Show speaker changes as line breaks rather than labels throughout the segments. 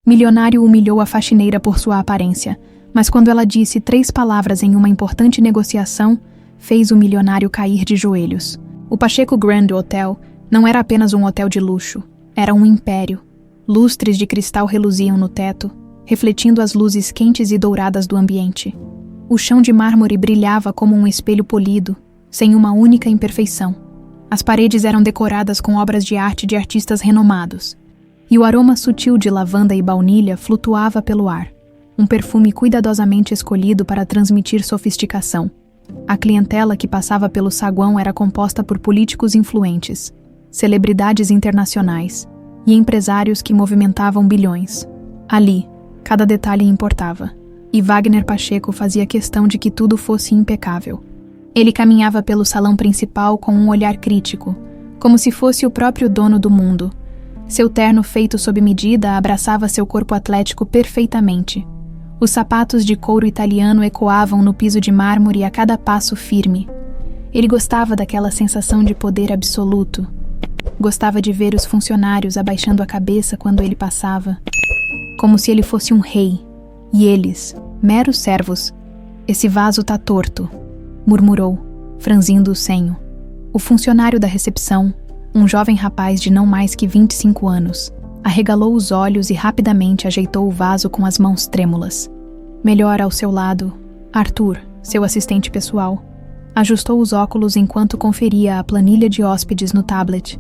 Milionário humilhou a faxineira por sua aparência, mas quando ela disse 3 palavras em uma importante negociação, fez o milionário cair de joelhos. O Pacheco Grand Hotel não era apenas um hotel de luxo, era um império. Lustres de cristal reluziam no teto, refletindo as luzes quentes e douradas do ambiente. O chão de mármore brilhava como um espelho polido, sem uma única imperfeição. As paredes eram decoradas com obras de arte de artistas renomados, e o aroma sutil de lavanda e baunilha flutuava pelo ar, um perfume cuidadosamente escolhido para transmitir sofisticação. A clientela que passava pelo saguão era composta por políticos influentes, celebridades internacionais e empresários que movimentavam bilhões. Ali, cada detalhe importava, e Wagner Pacheco fazia questão de que tudo fosse impecável. Ele caminhava pelo salão principal com um olhar crítico, como se fosse o próprio dono do mundo. Seu terno feito sob medida abraçava seu corpo atlético perfeitamente. Os sapatos de couro italiano ecoavam no piso de mármore a cada passo firme. Ele gostava daquela sensação de poder absoluto. Gostava de ver os funcionários abaixando a cabeça quando ele passava, como se ele fosse um rei, e eles, meros servos. "Esse vaso tá torto", murmurou, franzindo o senho. O funcionário da recepção, um jovem rapaz de não mais que 25 anos, arregalou os olhos e rapidamente ajeitou o vaso com as mãos trêmulas. Melhor ao seu lado, Arthur, seu assistente pessoal, ajustou os óculos enquanto conferia a planilha de hóspedes no tablet.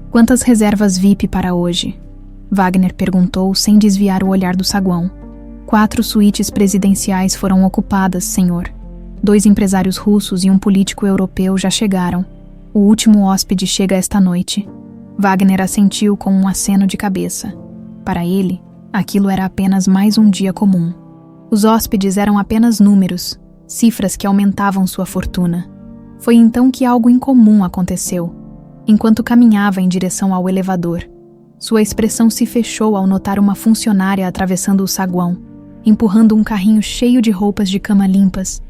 "Quantas reservas VIP para hoje?" Wagner perguntou sem desviar o olhar do saguão. 4 suítes presidenciais foram ocupadas, senhor. 2 empresários russos e um político europeu já chegaram. O último hóspede chega esta noite. Wagner assentiu com um aceno de cabeça. Para ele, aquilo era apenas mais um dia comum. Os hóspedes eram apenas números, cifras que aumentavam sua fortuna. Foi então que algo incomum aconteceu. Enquanto caminhava em direção ao elevador, sua expressão se fechou ao notar uma funcionária atravessando o saguão, empurrando um carrinho cheio de roupas de cama limpas.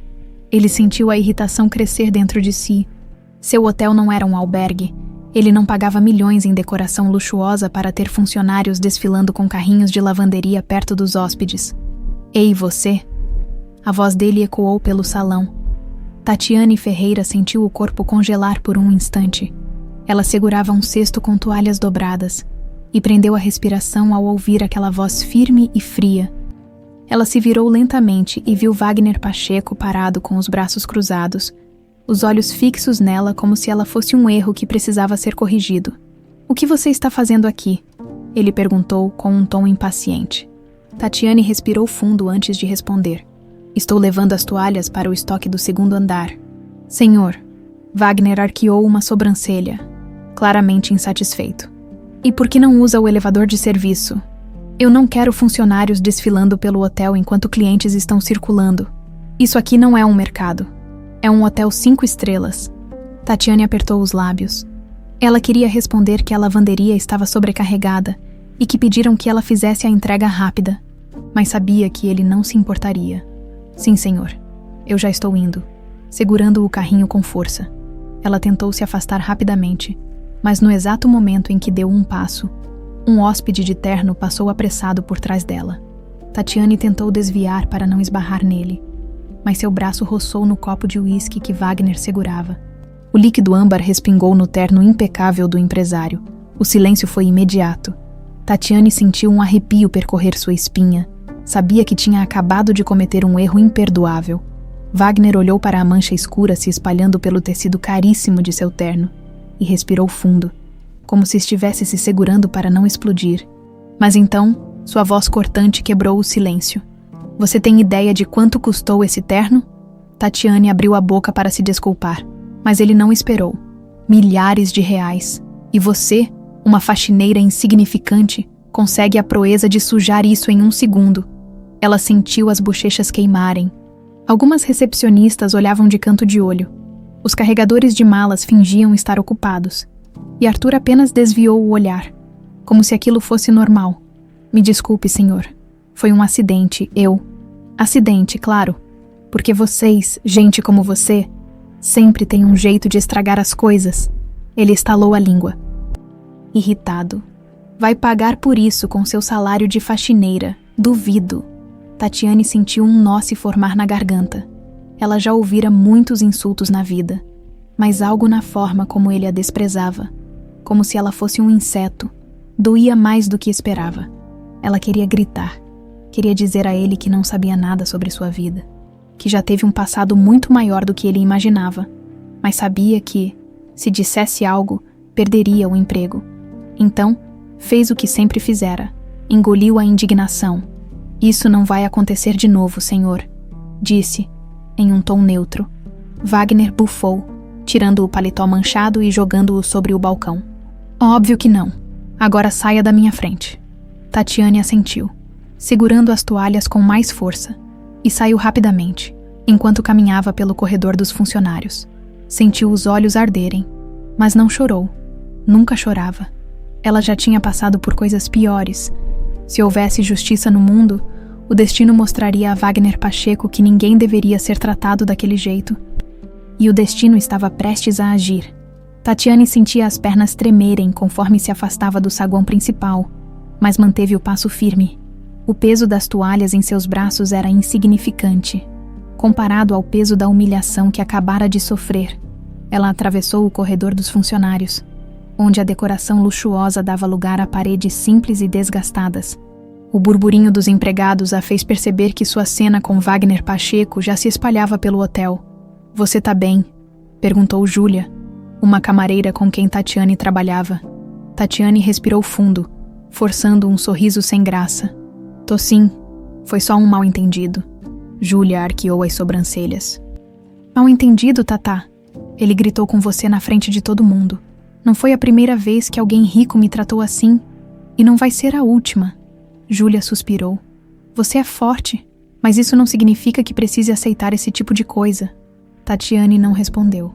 Ele sentiu a irritação crescer dentro de si. Seu hotel não era um albergue. Ele não pagava milhões em decoração luxuosa para ter funcionários desfilando com carrinhos de lavanderia perto dos hóspedes. "Ei, você!" A voz dele ecoou pelo salão. Tatiane Ferreira sentiu o corpo congelar por um instante. Ela segurava um cesto com toalhas dobradas e prendeu a respiração ao ouvir aquela voz firme e fria. Ela se virou lentamente e viu Wagner Pacheco parado com os braços cruzados, os olhos fixos nela como se ela fosse um erro que precisava ser corrigido. "O que você está fazendo aqui?" ele perguntou com um tom impaciente. Tatiane respirou fundo antes de responder. "Estou levando as toalhas para o estoque do 2º andar." "Senhor." Wagner arqueou uma sobrancelha, claramente insatisfeito. "E por que não usa o elevador de serviço? Eu não quero funcionários desfilando pelo hotel enquanto clientes estão circulando. Isso aqui não é um mercado. É um hotel 5 estrelas. Tatiane apertou os lábios. Ela queria responder que a lavanderia estava sobrecarregada e que pediram que ela fizesse a entrega rápida, mas sabia que ele não se importaria. "Sim, senhor. Eu já estou indo." Segurando o carrinho com força. Ela tentou se afastar rapidamente, mas no exato momento em que deu um passo, um hóspede de terno passou apressado por trás dela. Tatiane tentou desviar para não esbarrar nele, mas seu braço roçou no copo de uísque que Wagner segurava. O líquido âmbar respingou no terno impecável do empresário. O silêncio foi imediato. Tatiane sentiu um arrepio percorrer sua espinha. Sabia que tinha acabado de cometer um erro imperdoável. Wagner olhou para a mancha escura se espalhando pelo tecido caríssimo de seu terno e respirou fundo, como se estivesse se segurando para não explodir. Mas então, sua voz cortante quebrou o silêncio. "Você tem ideia de quanto custou esse terno?" Tatiane abriu a boca para se desculpar, mas ele não esperou. "Milhares de reais. E você, uma faxineira insignificante, consegue a proeza de sujar isso em um segundo." Ela sentiu as bochechas queimarem. Algumas recepcionistas olhavam de canto de olho. Os carregadores de malas fingiam estar ocupados. E Arthur apenas desviou o olhar, como se aquilo fosse normal. "Me desculpe, senhor. Foi um acidente, Acidente, claro. Porque vocês, gente como você, sempre têm um jeito de estragar as coisas." Ele estalou a língua. Irritado, Vai pagar por isso com seu salário de faxineira. Duvido. Tatiane sentiu um nó se formar na garganta. Ela já ouvira muitos insultos na vida, mas algo na forma como ele a desprezava, como se ela fosse um inseto, doía mais do que esperava. Ela queria gritar, queria dizer a ele que não sabia nada sobre sua vida, que já teve um passado muito maior do que ele imaginava, mas sabia que, se dissesse algo, perderia o emprego. Então, fez o que sempre fizera, engoliu a indignação. Isso não vai acontecer de novo, senhor, disse, em um tom neutro. Wagner bufou, tirando o paletó manchado e jogando-o sobre o balcão. Óbvio que não. Agora saia da minha frente. Tatiane assentiu, segurando as toalhas com mais força, e saiu rapidamente, enquanto caminhava pelo corredor dos funcionários. Sentiu os olhos arderem, mas não chorou. Nunca chorava. Ela já tinha passado por coisas piores. Se houvesse justiça no mundo, o destino mostraria a Wagner Pacheco que ninguém deveria ser tratado daquele jeito. E o destino estava prestes a agir. Tatiane sentia as pernas tremerem conforme se afastava do saguão principal, mas manteve o passo firme. O peso das toalhas em seus braços era insignificante, comparado ao peso da humilhação que acabara de sofrer. Ela atravessou o corredor dos funcionários, onde a decoração luxuosa dava lugar a paredes simples e desgastadas. O burburinho dos empregados a fez perceber que sua cena com Wagner Pacheco já se espalhava pelo hotel. "Você tá bem?", perguntou Júlia, uma camareira com quem Tatiane trabalhava. Tatiane respirou fundo, forçando um sorriso sem graça. "Tô sim, foi só um mal-entendido." Júlia arqueou as sobrancelhas. "Mal-entendido, Tatá?" Ele gritou com você na frente de todo mundo. "Não foi a primeira vez que alguém rico me tratou assim, e não vai ser a última." Júlia suspirou. "Você é forte, mas isso não significa que precise aceitar esse tipo de coisa." Tatiane não respondeu.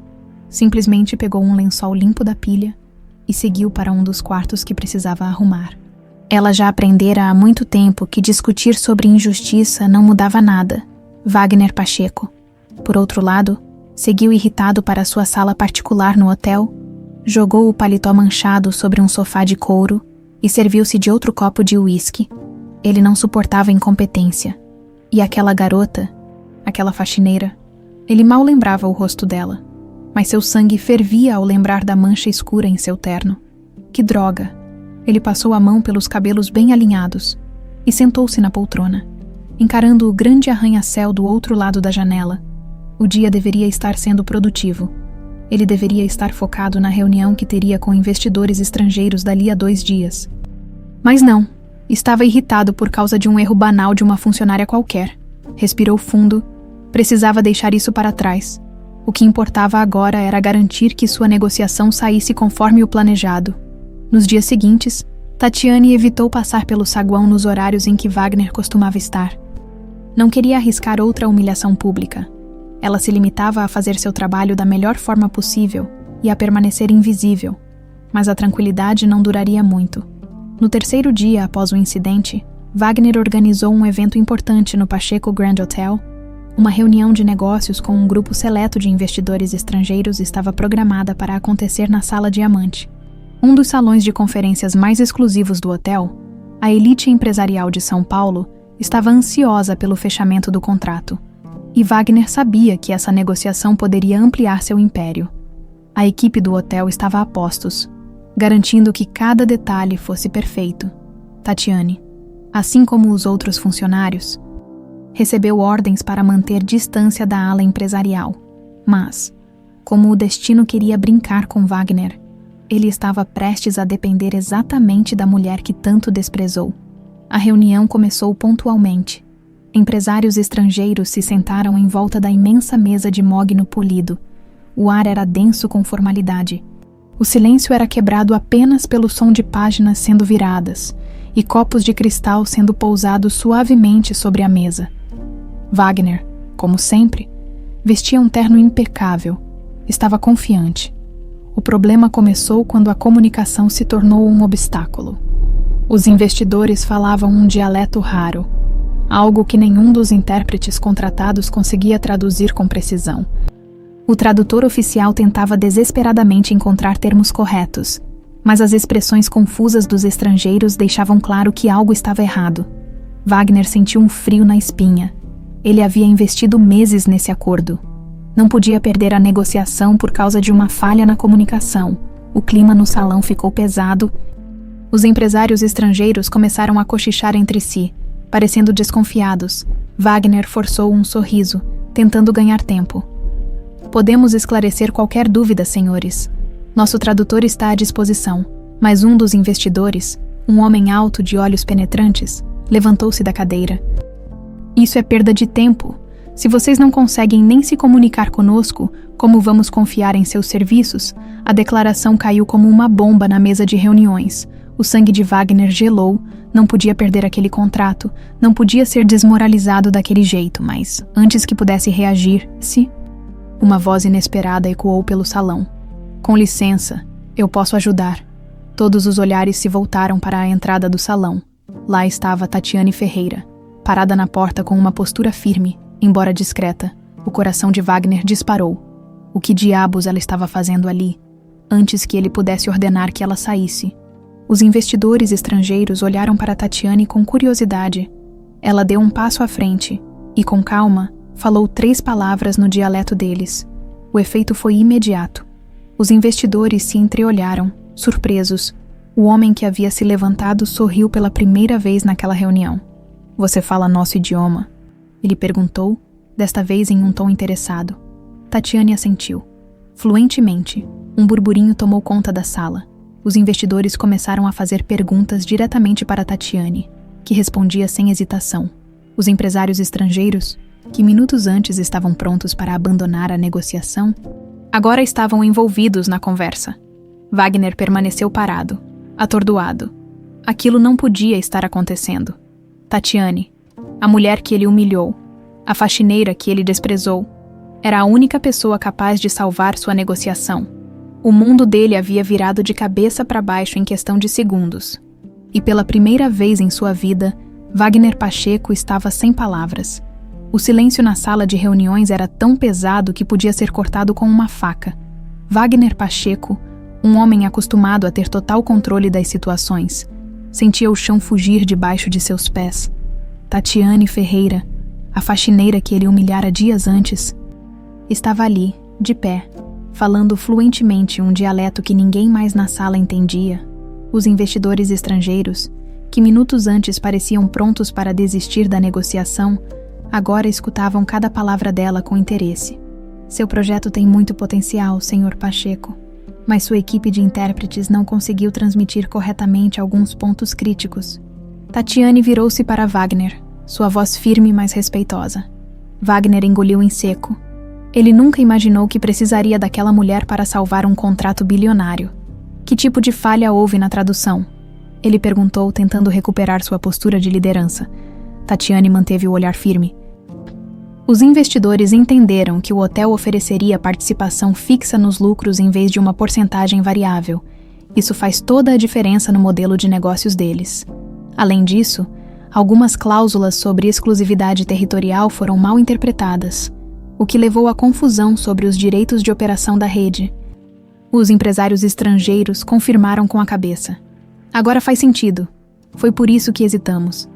Simplesmente pegou um lençol limpo da pilha e seguiu para um dos quartos que precisava arrumar. Ela já aprendera há muito tempo que discutir sobre injustiça não mudava nada. Wagner Pacheco, por outro lado, seguiu irritado para sua sala particular no hotel, jogou o paletó manchado sobre um sofá de couro e serviu-se de outro copo de uísque. Ele não suportava incompetência. E aquela garota, aquela faxineira, ele mal lembrava o rosto dela, mas seu sangue fervia ao lembrar da mancha escura em seu terno. Que droga! Ele passou a mão pelos cabelos bem alinhados e sentou-se na poltrona, encarando o grande arranha-céu do outro lado da janela. O dia deveria estar sendo produtivo. Ele deveria estar focado na reunião que teria com investidores estrangeiros dali a 2 dias. Mas não, estava irritado por causa de um erro banal de uma funcionária qualquer. Respirou fundo, precisava deixar isso para trás. O que importava agora era garantir que sua negociação saísse conforme o planejado. Nos dias seguintes, Tatiane evitou passar pelo saguão nos horários em que Wagner costumava estar. Não queria arriscar outra humilhação pública. Ela se limitava a fazer seu trabalho da melhor forma possível e a permanecer invisível, mas a tranquilidade não duraria muito. No 3º dia após o incidente, Wagner organizou um evento importante no Pacheco Grand Hotel. Uma reunião de negócios com um grupo seleto de investidores estrangeiros estava programada para acontecer na Sala Diamante, um dos salões de conferências mais exclusivos do hotel. A elite empresarial de São Paulo estava ansiosa pelo fechamento do contrato, e Wagner sabia que essa negociação poderia ampliar seu império. A equipe do hotel estava a postos, garantindo que cada detalhe fosse perfeito. Tatiane, assim como os outros funcionários, recebeu ordens para manter distância da ala empresarial. Mas, como o destino queria brincar com Wagner, ele estava prestes a depender exatamente da mulher que tanto desprezou. A reunião começou pontualmente. Empresários estrangeiros se sentaram em volta da imensa mesa de mogno polido. O ar era denso com formalidade. O silêncio era quebrado apenas pelo som de páginas sendo viradas e copos de cristal sendo pousados suavemente sobre a mesa. Wagner, como sempre, vestia um terno impecável. Estava confiante. O problema começou quando a comunicação se tornou um obstáculo. Os investidores falavam um dialeto raro, algo que nenhum dos intérpretes contratados conseguia traduzir com precisão. O tradutor oficial tentava desesperadamente encontrar termos corretos, mas as expressões confusas dos estrangeiros deixavam claro que algo estava errado. Wagner sentiu um frio na espinha. Ele havia investido meses nesse acordo. Não podia perder a negociação por causa de uma falha na comunicação. O clima no salão ficou pesado. Os empresários estrangeiros começaram a cochichar entre si, parecendo desconfiados. Wagner forçou um sorriso, tentando ganhar tempo. Podemos esclarecer qualquer dúvida, senhores. Nosso tradutor está à disposição, mas um dos investidores, um homem alto de olhos penetrantes, levantou-se da cadeira. Isso é perda de tempo. Se vocês não conseguem nem se comunicar conosco, como vamos confiar em seus serviços? A declaração caiu como uma bomba na mesa de reuniões. O sangue de Wagner gelou, não podia perder aquele contrato, não podia ser desmoralizado daquele jeito, mas, antes que pudesse reagir, uma voz inesperada ecoou pelo salão. Com licença, eu posso ajudar. Todos os olhares se voltaram para a entrada do salão. Lá estava Tatiane Ferreira, parada na porta com uma postura firme, embora discreta. O coração de Wagner disparou. O que diabos ela estava fazendo ali? Antes que ele pudesse ordenar que ela saísse. Os investidores estrangeiros olharam para Tatiane com curiosidade. Ela deu um passo à frente e, com calma, falou 3 palavras no dialeto deles. O efeito foi imediato. Os investidores se entreolharam, surpresos. O homem que havia se levantado sorriu pela primeira vez naquela reunião. Você fala nosso idioma? Ele perguntou, desta vez em um tom interessado. Tatiane assentiu. Fluentemente, um burburinho tomou conta da sala. Os investidores começaram a fazer perguntas diretamente para Tatiane, que respondia sem hesitação. Os empresários estrangeiros, que minutos antes estavam prontos para abandonar a negociação, agora estavam envolvidos na conversa. Wagner permaneceu parado, atordoado. Aquilo não podia estar acontecendo. Tatiane, a mulher que ele humilhou, a faxineira que ele desprezou, era a única pessoa capaz de salvar sua negociação. O mundo dele havia virado de cabeça para baixo em questão de segundos. E pela primeira vez em sua vida, Wagner Pacheco estava sem palavras. O silêncio na sala de reuniões era tão pesado que podia ser cortado com uma faca. Wagner Pacheco, um homem acostumado a ter total controle das situações, sentia o chão fugir debaixo de seus pés. Tatiane Ferreira, a faxineira que ele humilhara dias antes, estava ali, de pé, falando fluentemente um dialeto que ninguém mais na sala entendia. Os investidores estrangeiros, que minutos antes pareciam prontos para desistir da negociação, agora escutavam cada palavra dela com interesse. Seu projeto tem muito potencial, Sr. Pacheco, mas sua equipe de intérpretes não conseguiu transmitir corretamente alguns pontos críticos. Tatiane virou-se para Wagner, sua voz firme mas respeitosa. Wagner engoliu em seco. Ele nunca imaginou que precisaria daquela mulher para salvar um contrato bilionário. Que tipo de falha houve na tradução? Ele perguntou, tentando recuperar sua postura de liderança. Tatiane manteve o olhar firme. Os investidores entenderam que o hotel ofereceria participação fixa nos lucros em vez de uma porcentagem variável. Isso faz toda a diferença no modelo de negócios deles. Além disso, algumas cláusulas sobre exclusividade territorial foram mal interpretadas, o que levou à confusão sobre os direitos de operação da rede. Os empresários estrangeiros confirmaram com a cabeça. Agora faz sentido. Foi por isso que hesitamos.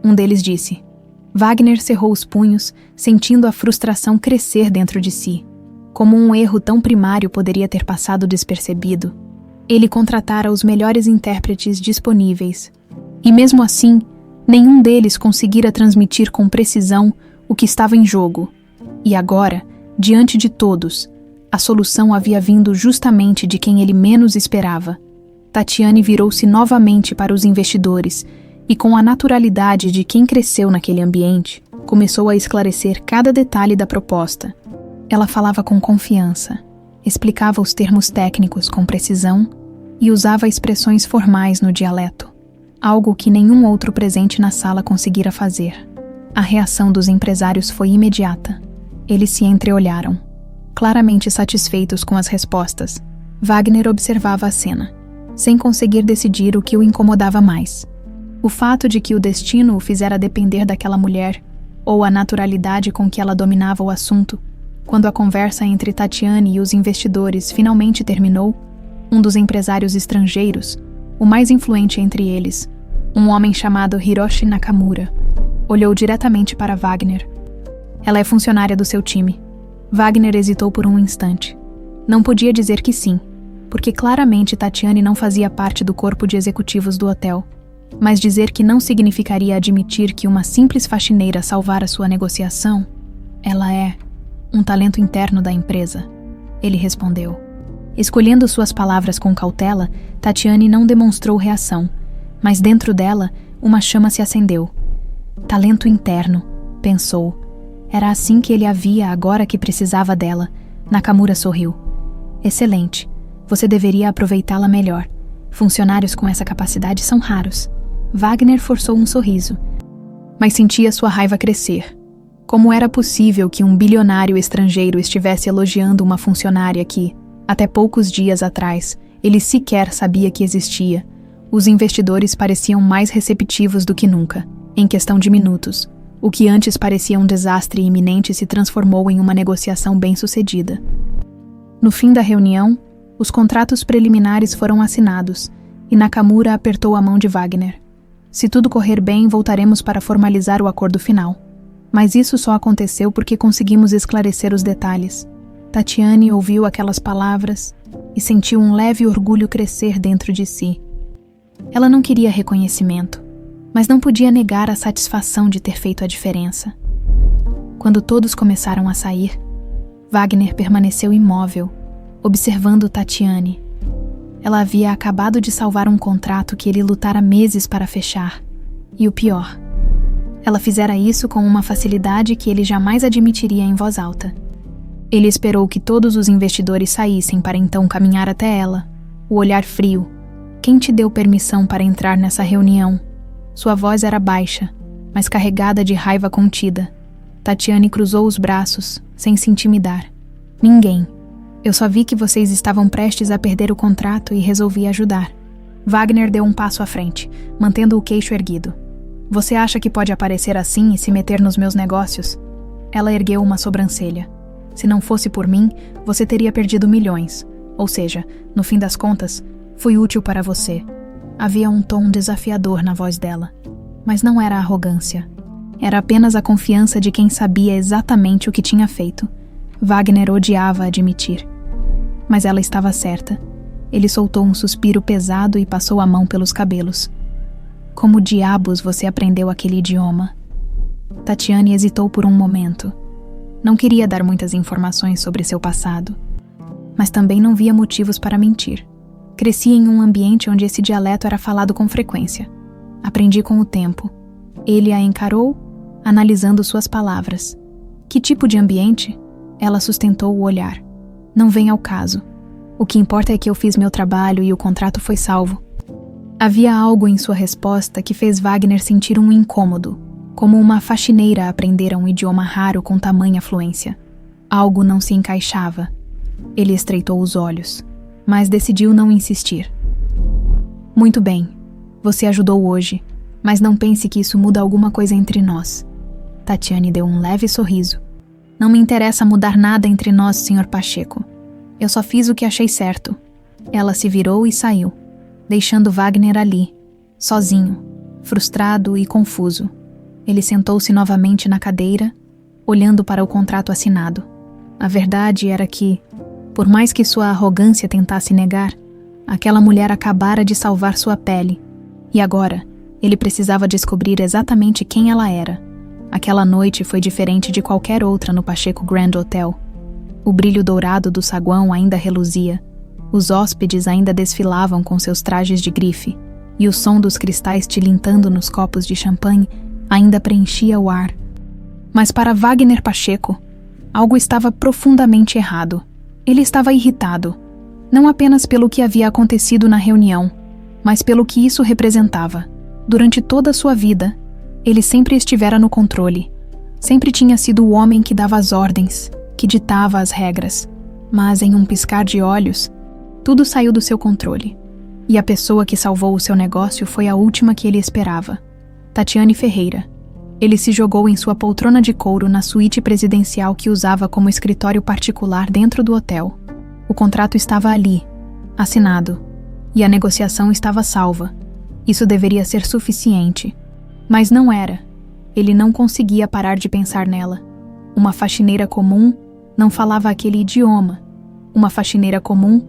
Um deles disse. Wagner cerrou os punhos, sentindo a frustração crescer dentro de si. Como um erro tão primário poderia ter passado despercebido? Ele contratara os melhores intérpretes disponíveis. E mesmo assim, nenhum deles conseguira transmitir com precisão o que estava em jogo. E agora, diante de todos, a solução havia vindo justamente de quem ele menos esperava. Tatiane virou-se novamente para os investidores e, com a naturalidade de quem cresceu naquele ambiente, começou a esclarecer cada detalhe da proposta. Ela falava com confiança, explicava os termos técnicos com precisão e usava expressões formais no dialeto, algo que nenhum outro presente na sala conseguira fazer. A reação dos empresários foi imediata. Eles se entreolharam, claramente satisfeitos com as respostas. Wagner observava a cena, sem conseguir decidir o que o incomodava mais. O fato de que o destino o fizera depender daquela mulher, ou a naturalidade com que ela dominava o assunto, quando a conversa entre Tatiane e os investidores finalmente terminou, Um dos empresários estrangeiros, o mais influente entre eles, um homem chamado Hiroshi Nakamura, olhou diretamente para Wagner. Ela é funcionária do seu time. Wagner hesitou por um instante. Não podia dizer que sim, porque claramente Tatiane não fazia parte do corpo de executivos do hotel. Mas dizer que não significaria admitir que uma simples faxineira salvara sua negociação, ela é um talento interno da empresa. Ele respondeu. Escolhendo suas palavras com cautela, Tatiane não demonstrou reação, mas dentro dela, uma chama se acendeu. Talento interno, pensou. Era assim que ele a via agora que precisava dela. Nakamura sorriu. Excelente. Você deveria aproveitá-la melhor. Funcionários com essa capacidade são raros. Wagner forçou um sorriso, mas sentia sua raiva crescer. Como era possível que um bilionário estrangeiro estivesse elogiando uma funcionária que, até poucos dias atrás, ele sequer sabia que existia? Os investidores pareciam mais receptivos do que nunca. Em questão de minutos, o que antes parecia um desastre iminente se transformou em uma negociação bem-sucedida. No fim da reunião, os contratos preliminares foram assinados e Nakamura apertou a mão de Wagner. Se tudo correr bem, voltaremos para formalizar o acordo final. Mas isso só aconteceu porque conseguimos esclarecer os detalhes. Tatiane ouviu aquelas palavras e sentiu um leve orgulho crescer dentro de si. Ela não queria reconhecimento, mas não podia negar a satisfação de ter feito a diferença. Quando todos começaram a sair, Wagner permaneceu imóvel, observando Tatiane. Ela havia acabado de salvar um contrato que ele lutara meses para fechar. E o pior, ela fizera isso com uma facilidade que ele jamais admitiria em voz alta. Ele esperou que todos os investidores saíssem para então caminhar até ela, o olhar frio. Quem te deu permissão para entrar nessa reunião? Sua voz era baixa, mas carregada de raiva contida. Tatiane cruzou os braços, sem se intimidar. Ninguém. Eu só vi que vocês estavam prestes a perder o contrato e resolvi ajudar. Wagner deu um passo à frente, mantendo o queixo erguido. Você acha que pode aparecer assim e se meter nos meus negócios? Ela ergueu uma sobrancelha. Se não fosse por mim, você teria perdido milhões. Ou seja, no fim das contas, fui útil para você. Havia um tom desafiador na voz dela. Mas não era arrogância. Era apenas a confiança de quem sabia exatamente o que tinha feito. Wagner odiava admitir. Mas ela estava certa. Ele soltou um suspiro pesado e passou a mão pelos cabelos. Como diabos você aprendeu aquele idioma? Tatiane hesitou por um momento. Não queria dar muitas informações sobre seu passado, mas também não via motivos para mentir. Cresci em um ambiente onde esse dialeto era falado com frequência. Aprendi com o tempo. Ele a encarou, analisando suas palavras. Que tipo de ambiente? Ela sustentou o olhar. Não vem ao caso. O que importa é que eu fiz meu trabalho e o contrato foi salvo. Havia algo em sua resposta que fez Wagner sentir um incômodo, como uma faxineira aprendera um idioma raro com tamanha fluência. Algo não se encaixava. Ele estreitou os olhos, mas decidiu não insistir. Muito bem, você ajudou hoje, mas não pense que isso muda alguma coisa entre nós. Tatiane deu um leve sorriso. Não me interessa mudar nada entre nós, Sr. Pacheco. Eu só fiz o que achei certo. Ela se virou e saiu, deixando Wagner ali, sozinho, frustrado e confuso. Ele sentou-se novamente na cadeira, olhando para o contrato assinado. A verdade era que, por mais que sua arrogância tentasse negar, aquela mulher acabara de salvar sua pele. E agora, ele precisava descobrir exatamente quem ela era. Aquela noite foi diferente de qualquer outra no Pacheco Grand Hotel. O brilho dourado do saguão ainda reluzia. Os hóspedes ainda desfilavam com seus trajes de grife, e o som dos cristais tilintando nos copos de champanhe ainda preenchia o ar. Mas para Wagner Pacheco, algo estava profundamente errado. Ele estava irritado, não apenas pelo que havia acontecido na reunião, mas pelo que isso representava. Durante toda a sua vida, ele sempre estivera no controle. Sempre tinha sido o homem que dava as ordens, que ditava as regras. Mas em um piscar de olhos, tudo saiu do seu controle. E a pessoa que salvou o seu negócio foi a última que ele esperava. Tatiane Ferreira. Ele se jogou em sua poltrona de couro na suíte presidencial que usava como escritório particular dentro do hotel. O contrato estava ali, Assinado. E a negociação estava salva. Isso deveria ser suficiente. Mas não era. Ele não conseguia parar de pensar nela. Uma faxineira comum não falava aquele idioma. Uma faxineira comum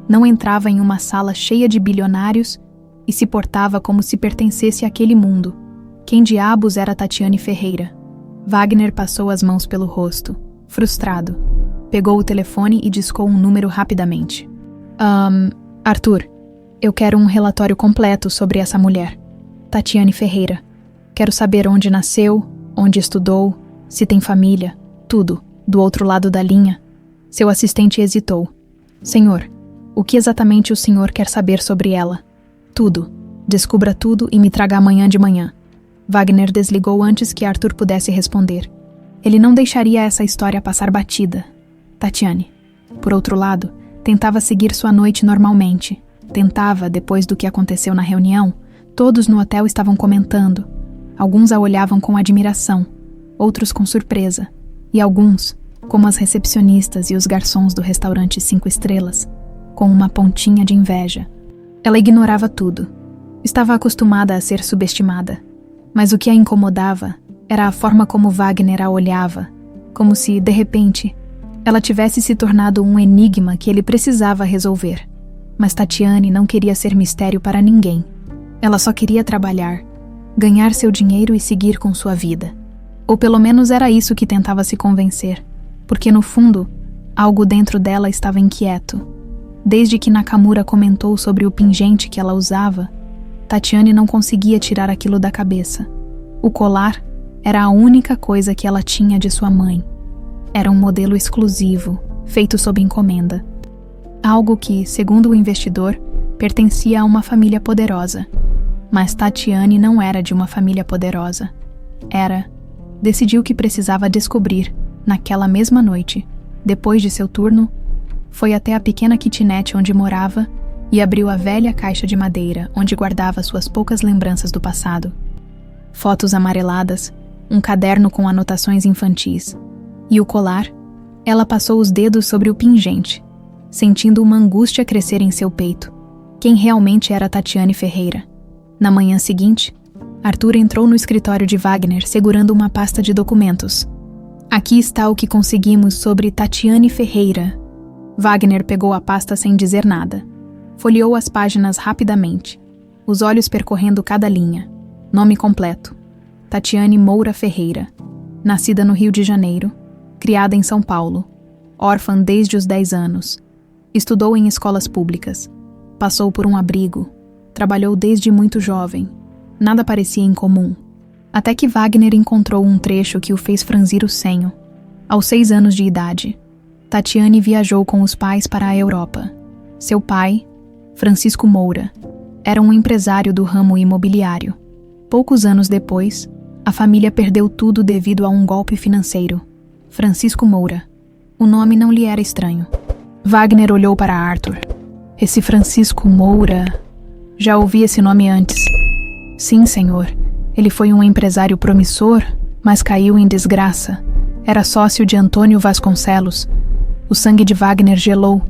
não entrava em uma sala cheia de bilionários e se portava como se pertencesse àquele mundo. Quem diabos era Tatiane Ferreira? Wagner passou as mãos pelo rosto, frustrado. Pegou o telefone e discou um número rapidamente. Arthur, eu quero um relatório completo sobre essa mulher. Tatiane Ferreira. Quero saber onde nasceu, onde estudou, se tem família, tudo, do outro lado da linha. Seu assistente hesitou. Senhor, o que exatamente o senhor quer saber sobre ela? Tudo. Descubra tudo e me traga amanhã de manhã. Wagner desligou antes que Arthur pudesse responder. Ele não deixaria essa história passar batida. Tatiane, por outro lado, tentava seguir sua noite normalmente. Tentava, depois do que aconteceu na reunião, todos no hotel estavam comentando. Alguns a olhavam com admiração, outros com surpresa, e alguns, como as recepcionistas e os garçons do restaurante 5 estrelas, com uma pontinha de inveja. Ela ignorava tudo. Estava acostumada a ser subestimada. Mas o que a incomodava era a forma como Wagner a olhava, como se, de repente, ela tivesse se tornado um enigma que ele precisava resolver. Mas Tatiane não queria ser mistério para ninguém. Ela só queria trabalhar, ganhar seu dinheiro e seguir com sua vida. Ou pelo menos era isso que tentava se convencer, porque no fundo, algo dentro dela estava inquieto. Desde que Nakamura comentou sobre o pingente que ela usava, Tatiane não conseguia tirar aquilo da cabeça. O colar era a única coisa que ela tinha de sua mãe. Era um modelo exclusivo, feito sob encomenda. Algo que, segundo o investidor, pertencia a uma família poderosa. Mas Tatiane não era de uma família poderosa. Decidiu que precisava descobrir, naquela mesma noite, depois de seu turno, foi até a pequena kitnet onde morava e abriu a velha caixa de madeira onde guardava suas poucas lembranças do passado. Fotos amareladas, um caderno com anotações infantis. E o colar? Ela passou os dedos sobre o pingente, sentindo uma angústia crescer em seu peito. Quem realmente era Tatiane Ferreira? Na manhã seguinte, Arthur entrou no escritório de Wagner segurando uma pasta de documentos. Aqui está o que conseguimos sobre Tatiane Ferreira. Wagner pegou a pasta sem dizer nada. Folheou as páginas rapidamente, os olhos percorrendo cada linha. Nome completo: Tatiane Moura Ferreira. Nascida no Rio de Janeiro, criada em São Paulo, órfã desde os 10 anos. Estudou em escolas públicas. Passou por um abrigo. Trabalhou desde muito jovem. Nada parecia incomum. Até que Wagner encontrou um trecho que o fez franzir o senho. Aos 6 anos de idade, Tatiane viajou com os pais para a Europa. Seu pai, Francisco Moura, era um empresário do ramo imobiliário. Poucos anos depois, a família perdeu tudo devido a um golpe financeiro. Francisco Moura. O nome não lhe era estranho. Wagner olhou para Arthur. Esse Francisco Moura... Já ouvi esse nome antes. Sim, senhor. Ele foi um empresário promissor, mas caiu em desgraça. Era sócio de Antônio Vasconcelos. O sangue de Wagner gelou.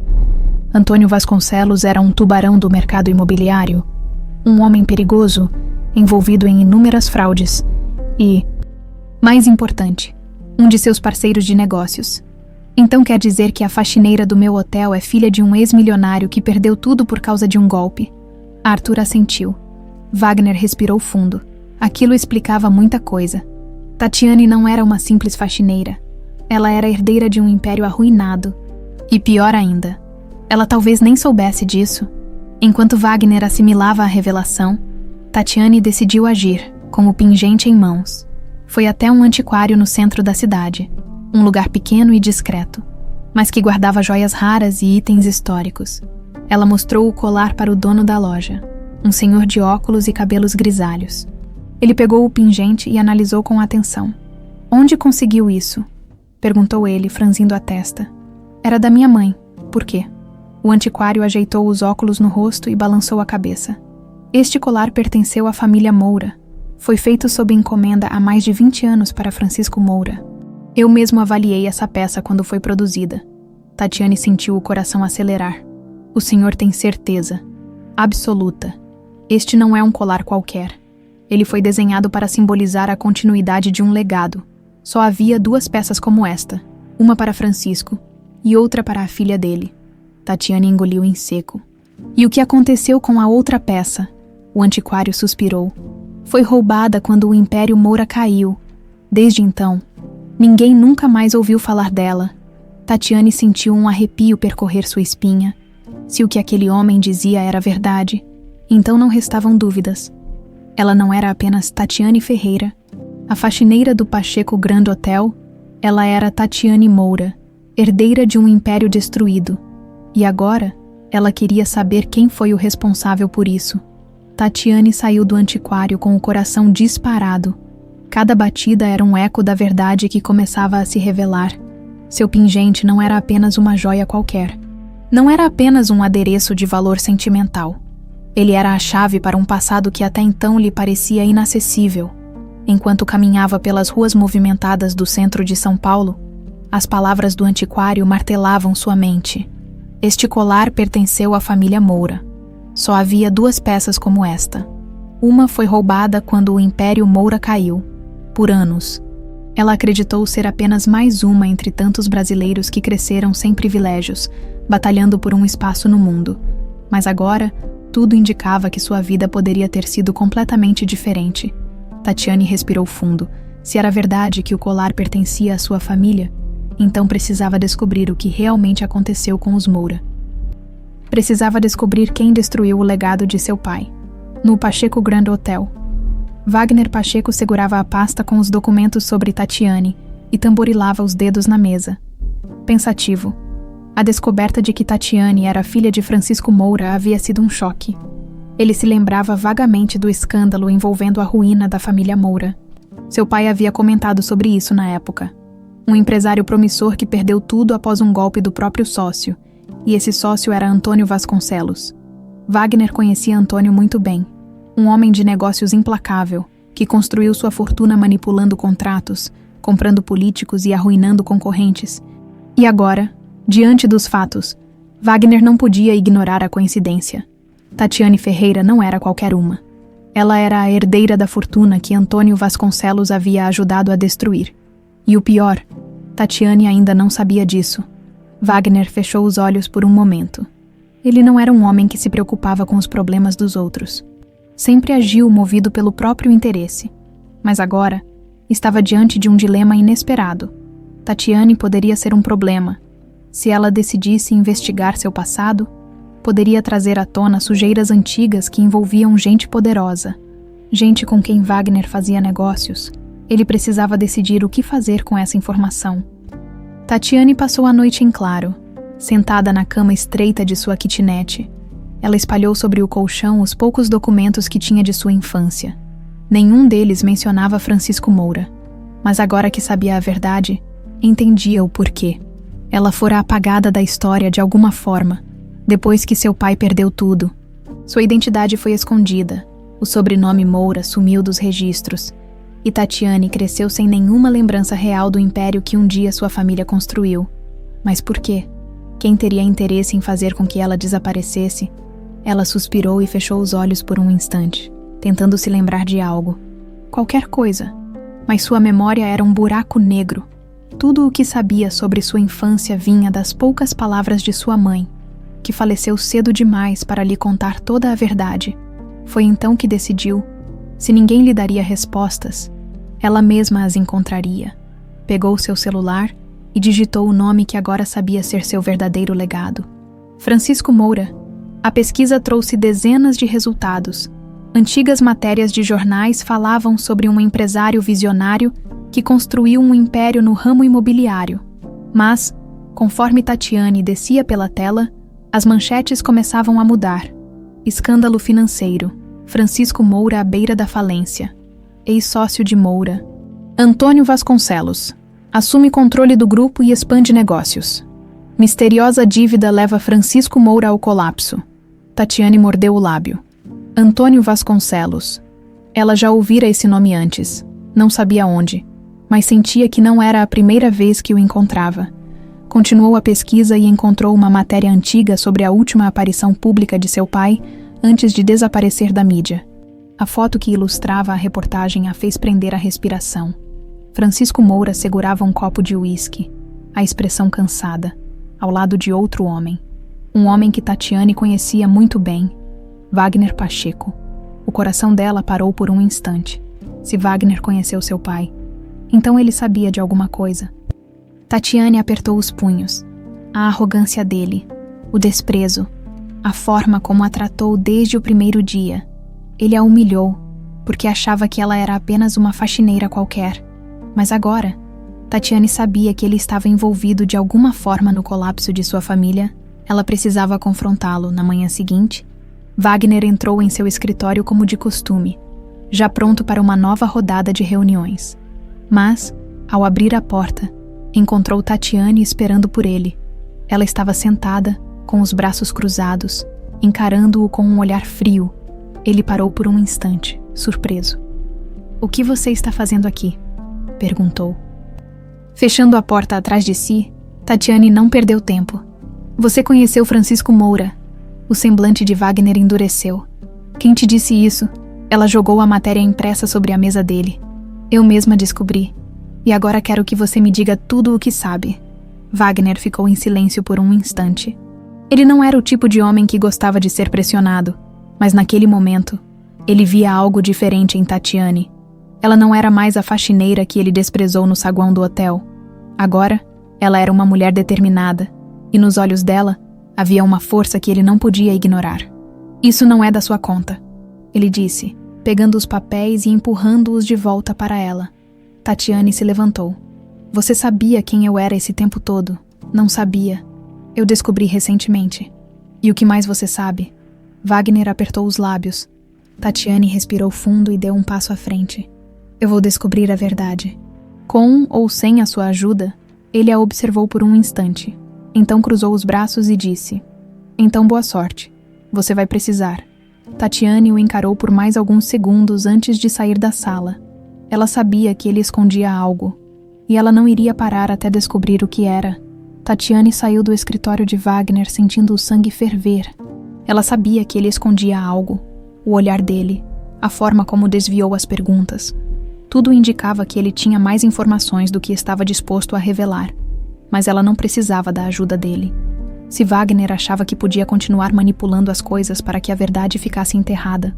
Antônio Vasconcelos era um tubarão do mercado imobiliário. Um homem perigoso, envolvido em inúmeras fraudes. E, mais importante, um de seus parceiros de negócios. Então quer dizer que a faxineira do meu hotel é filha de um ex-milionário que perdeu tudo por causa de um golpe. Arthur assentiu. Wagner respirou fundo. Aquilo explicava muita coisa. Tatiane não era uma simples faxineira. Ela era herdeira de um império arruinado. E pior ainda, ela talvez nem soubesse disso. Enquanto Wagner assimilava a revelação, Tatiane decidiu agir, com o pingente em mãos. Foi até um antiquário no centro da cidade, um lugar pequeno e discreto, mas que guardava joias raras e itens históricos. Ela mostrou o colar para o dono da loja, um senhor de óculos e cabelos grisalhos. Ele pegou o pingente e analisou com atenção. "Onde conseguiu isso?" perguntou ele, franzindo a testa. "Era da minha mãe. Por quê?" O antiquário ajeitou os óculos no rosto e balançou a cabeça. "Este colar pertenceu à família Moura. Foi feito sob encomenda há mais de 20 anos para Francisco Moura. Eu mesmo avaliei essa peça quando foi produzida." Tatiane sentiu o coração acelerar. O senhor tem certeza absoluta. Este não é um colar qualquer. Ele foi desenhado para simbolizar a continuidade de um legado. Só havia 2 peças como esta, uma para Francisco e outra para a filha dele. Tatiane engoliu em seco. E o que aconteceu com a outra peça? O antiquário suspirou. Foi roubada quando o Império Moura caiu. Desde então, ninguém nunca mais ouviu falar dela. Tatiane sentiu um arrepio percorrer sua espinha. Se o que aquele homem dizia era verdade, então não restavam dúvidas. Ela não era apenas Tatiane Ferreira, a faxineira do Pacheco Grand Hotel. Ela era Tatiane Moura, herdeira de um império destruído. E agora, ela queria saber quem foi o responsável por isso. Tatiane saiu do antiquário com o coração disparado. Cada batida era um eco da verdade que começava a se revelar. Seu pingente não era apenas uma joia qualquer. Não era apenas um adereço de valor sentimental. Ele era a chave para um passado que até então lhe parecia inacessível. Enquanto caminhava pelas ruas movimentadas do centro de São Paulo, as palavras do antiquário martelavam sua mente. Este colar pertenceu à família Moura. Só havia 2 peças como esta. Uma foi roubada quando o Império Moura caiu. Por anos, ela acreditou ser apenas mais uma entre tantos brasileiros que cresceram sem privilégios, batalhando por um espaço no mundo. Mas agora, tudo indicava que sua vida poderia ter sido completamente diferente. Tatiane respirou fundo. Se era verdade que o colar pertencia à sua família, então precisava descobrir o que realmente aconteceu com os Moura. Precisava descobrir quem destruiu o legado de seu pai. No Pacheco Grand Hotel, Wagner Pacheco segurava a pasta com os documentos sobre Tatiane e tamborilava os dedos na mesa. Pensativo, a descoberta de que Tatiane era filha de Francisco Moura havia sido um choque. Ele se lembrava vagamente do escândalo envolvendo a ruína da família Moura. Seu pai havia comentado sobre isso na época. Um empresário promissor que perdeu tudo após um golpe do próprio sócio, e esse sócio era Antônio Vasconcelos. Wagner conhecia Antônio muito bem. Um homem de negócios implacável, que construiu sua fortuna manipulando contratos, comprando políticos e arruinando concorrentes. E agora, diante dos fatos, Wagner não podia ignorar a coincidência. Tatiane Ferreira não era qualquer uma. Ela era a herdeira da fortuna que Antônio Vasconcelos havia ajudado a destruir. E o pior, Tatiane ainda não sabia disso. Wagner fechou os olhos por um momento. Ele não era um homem que se preocupava com os problemas dos outros. Sempre agiu movido pelo próprio interesse. Mas agora, estava diante de um dilema inesperado. Tatiane poderia ser um problema. Se ela decidisse investigar seu passado, poderia trazer à tona sujeiras antigas que envolviam gente poderosa, gente com quem Wagner fazia negócios. Ele precisava decidir o que fazer com essa informação. Tatiane passou a noite em claro, sentada na cama estreita de sua kitnet. Ela espalhou sobre o colchão os poucos documentos que tinha de sua infância. Nenhum deles mencionava Francisco Moura. Mas agora que sabia a verdade, entendia o porquê. Ela fora apagada da história de alguma forma, depois que seu pai perdeu tudo. Sua identidade foi escondida, o sobrenome Moura sumiu dos registros, e Tatiane cresceu sem nenhuma lembrança real do império que um dia sua família construiu. Mas por quê? Quem teria interesse em fazer com que ela desaparecesse? Ela suspirou e fechou os olhos por um instante, tentando se lembrar de algo. Qualquer coisa. Mas sua memória era um buraco negro. Tudo o que sabia sobre sua infância vinha das poucas palavras de sua mãe, que faleceu cedo demais para lhe contar toda a verdade. Foi então que decidiu, se ninguém lhe daria respostas, ela mesma as encontraria. Pegou seu celular e digitou o nome que agora sabia ser seu verdadeiro legado. Francisco Moura. A pesquisa trouxe dezenas de resultados. Antigas matérias de jornais falavam sobre um empresário visionário que construiu um império no ramo imobiliário. Mas, conforme Tatiane descia pela tela, as manchetes começavam a mudar. Escândalo financeiro. Francisco Moura à beira da falência. Ex-sócio de Moura. Antônio Vasconcelos. Assume controle do grupo e expande negócios. Misteriosa dívida leva Francisco Moura ao colapso. Tatiane mordeu o lábio. Antônio Vasconcelos. Ela já ouvira esse nome antes. Não sabia onde, mas sentia que não era a primeira vez que o encontrava. Continuou a pesquisa e encontrou uma matéria antiga sobre a última aparição pública de seu pai antes de desaparecer da mídia. A foto que ilustrava a reportagem a fez prender a respiração. Francisco Moura segurava um copo de uísque, a expressão cansada, ao lado de outro homem. Um homem que Tatiane conhecia muito bem, Wagner Pacheco. O coração dela parou por um instante. Se Wagner conheceu seu pai, então ele sabia de alguma coisa. Tatiane apertou os punhos. A arrogância dele, o desprezo, a forma como a tratou desde o primeiro dia. Ele a humilhou, porque achava que ela era apenas uma faxineira qualquer. Mas agora, Tatiane sabia que ele estava envolvido de alguma forma no colapso de sua família. Ela precisava confrontá-lo na manhã seguinte. Wagner entrou em seu escritório como de costume, já pronto para uma nova rodada de reuniões. Mas, ao abrir a porta, encontrou Tatiane esperando por ele. Ela estava sentada, com os braços cruzados, encarando-o com um olhar frio. Ele parou por um instante, surpreso. "O que você está fazendo aqui?" perguntou. Fechando a porta atrás de si, Tatiane não perdeu tempo. "Você conheceu Francisco Moura." O semblante de Wagner endureceu. "Quem te disse isso?" Ela jogou a matéria impressa sobre a mesa dele. "Eu mesma descobri. E agora quero que você me diga tudo o que sabe." Wagner ficou em silêncio por um instante. Ele não era o tipo de homem que gostava de ser pressionado, mas naquele momento, ele via algo diferente em Tatiane. Ela não era mais a faxineira que ele desprezou no saguão do hotel. Agora, ela era uma mulher determinada, e nos olhos dela, havia uma força que ele não podia ignorar. "Isso não é da sua conta," ele disse, pegando os papéis e empurrando-os de volta para ela. Tatiane se levantou. "Você sabia quem eu era esse tempo todo?" "Não sabia. Eu descobri recentemente." "E o que mais você sabe?" Wagner apertou os lábios. Tatiane respirou fundo e deu um passo à frente. "Eu vou descobrir a verdade." Com ou sem a sua ajuda, ele a observou por um instante. Então cruzou os braços e disse: "Então boa sorte. Você vai precisar." Tatiane o encarou por mais alguns segundos antes de sair da sala. Ela sabia que ele escondia algo, e ela não iria parar até descobrir o que era. Tatiane saiu do escritório de Wagner sentindo o sangue ferver. Ela sabia que ele escondia algo, o olhar dele, a forma como desviou as perguntas. Tudo indicava que ele tinha mais informações do que estava disposto a revelar, mas ela não precisava da ajuda dele. Se Wagner achava que podia continuar manipulando as coisas para que a verdade ficasse enterrada,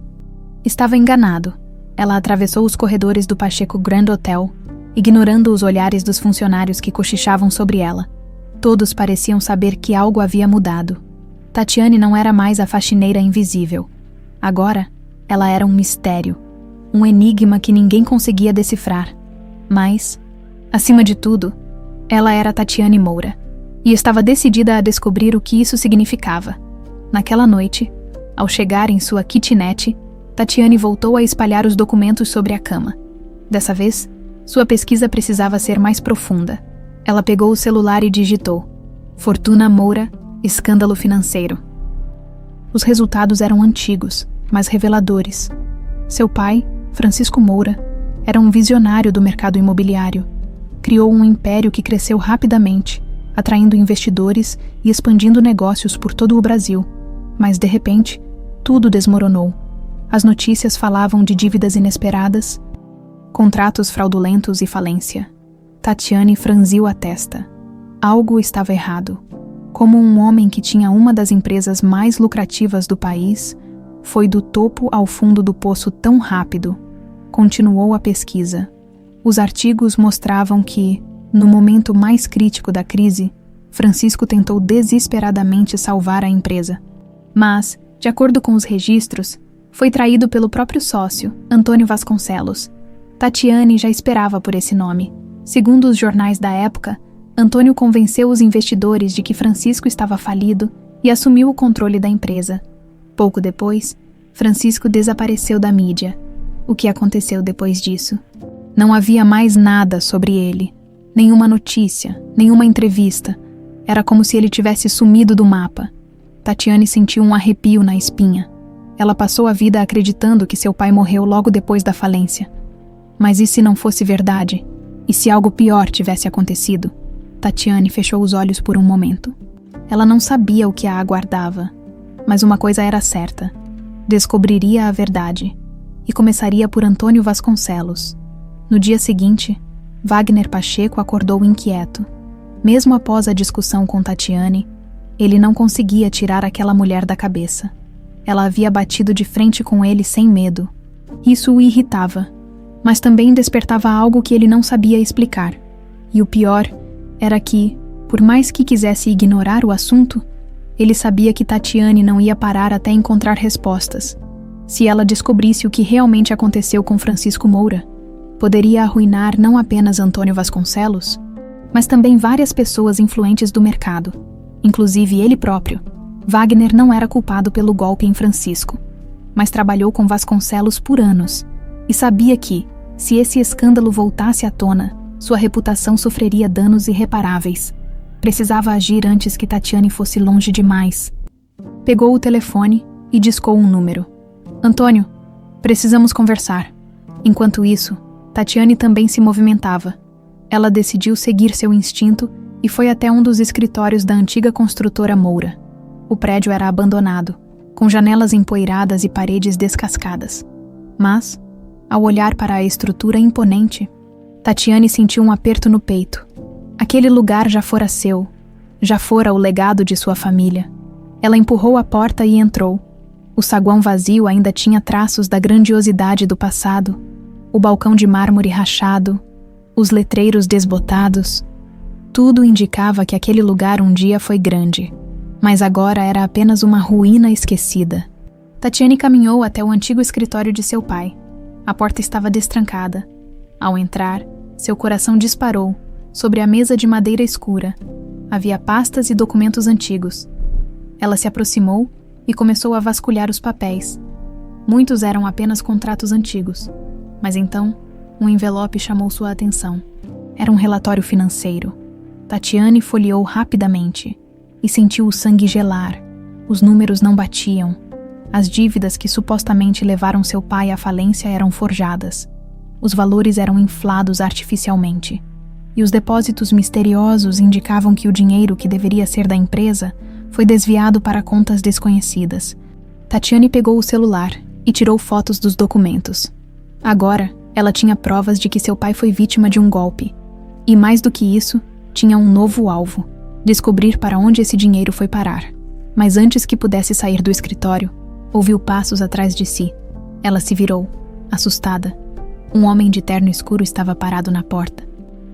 estava enganado. Ela atravessou os corredores do Pacheco Grand Hotel, ignorando os olhares dos funcionários que cochichavam sobre ela. Todos pareciam saber que algo havia mudado. Tatiane não era mais a faxineira invisível. Agora, ela era um mistério, um enigma que ninguém conseguia decifrar. Mas, acima de tudo, ela era Tatiane Moura, e estava decidida a descobrir o que isso significava. Naquela noite, ao chegar em sua kitnet, Tatiane voltou a espalhar os documentos sobre a cama. Dessa vez, sua pesquisa precisava ser mais profunda. Ela pegou o celular e digitou: "Fortuna Moura, escândalo financeiro." Os resultados eram antigos, mas reveladores. Seu pai, Francisco Moura, era um visionário do mercado imobiliário. Criou um império que cresceu rapidamente, atraindo investidores e expandindo negócios por todo o Brasil. Mas, de repente, tudo desmoronou. As notícias falavam de dívidas inesperadas, contratos fraudulentos e falência. Tatiane franziu a testa. Algo estava errado. Como um homem que tinha uma das empresas mais lucrativas do país, foi do topo ao fundo do poço tão rápido. Continuou a pesquisa. Os artigos mostravam que, no momento mais crítico da crise, Francisco tentou desesperadamente salvar a empresa. Mas, de acordo com os registros, foi traído pelo próprio sócio, Antônio Vasconcelos. Tatiane já esperava por esse nome. Segundo os jornais da época, Antônio convenceu os investidores de que Francisco estava falido e assumiu o controle da empresa. Pouco depois, Francisco desapareceu da mídia. O que aconteceu depois disso? Não havia mais nada sobre ele. Nenhuma notícia, nenhuma entrevista. Era como se ele tivesse sumido do mapa. Tatiane sentiu um arrepio na espinha. Ela passou a vida acreditando que seu pai morreu logo depois da falência. Mas e se não fosse verdade? E se algo pior tivesse acontecido? Tatiane fechou os olhos por um momento. Ela não sabia o que a aguardava, mas uma coisa era certa: descobriria a verdade, e começaria por Antônio Vasconcelos. No dia seguinte, Wagner Pacheco acordou inquieto. Mesmo após a discussão com Tatiane, ele não conseguia tirar aquela mulher da cabeça. Ela havia batido de frente com ele sem medo. Isso o irritava, mas também despertava algo que ele não sabia explicar. E o pior era que, por mais que quisesse ignorar o assunto, ele sabia que Tatiane não ia parar até encontrar respostas. Se ela descobrisse o que realmente aconteceu com Francisco Moura, poderia arruinar não apenas Antônio Vasconcelos, mas também várias pessoas influentes do mercado, inclusive ele próprio. Wagner não era culpado pelo golpe em Francisco, mas trabalhou com Vasconcelos por anos e sabia que, se esse escândalo voltasse à tona, sua reputação sofreria danos irreparáveis. Precisava agir antes que Tatiane fosse longe demais. Pegou o telefone e discou um número. Antônio, precisamos conversar. Enquanto isso, Tatiane também se movimentava. Ela decidiu seguir seu instinto e foi até um dos escritórios da antiga construtora Moura. O prédio era abandonado, com janelas empoeiradas e paredes descascadas. Mas, ao olhar para a estrutura imponente, Tatiane sentiu um aperto no peito. Aquele lugar já fora seu, já fora o legado de sua família. Ela empurrou a porta e entrou. O saguão vazio ainda tinha traços da grandiosidade do passado. O balcão de mármore rachado, os letreiros desbotados. Tudo indicava que aquele lugar um dia foi grande, mas agora era apenas uma ruína esquecida. Tatiane caminhou até o antigo escritório de seu pai. A porta estava destrancada. Ao entrar, seu coração disparou. Sobre a mesa de madeira escura, havia pastas e documentos antigos. Ela se aproximou e começou a vasculhar os papéis. Muitos eram apenas contratos antigos. Mas então, um envelope chamou sua atenção. Era um relatório financeiro. Tatiane folheou rapidamente e sentiu o sangue gelar. Os números não batiam. As dívidas que supostamente levaram seu pai à falência eram forjadas. Os valores eram inflados artificialmente. E os depósitos misteriosos indicavam que o dinheiro que deveria ser da empresa foi desviado para contas desconhecidas. Tatiane pegou o celular e tirou fotos dos documentos. Agora, ela tinha provas de que seu pai foi vítima de um golpe. E mais do que isso, tinha um novo alvo: descobrir para onde esse dinheiro foi parar. Mas antes que pudesse sair do escritório, ouviu passos atrás de si. Ela se virou, assustada. Um homem de terno escuro estava parado na porta,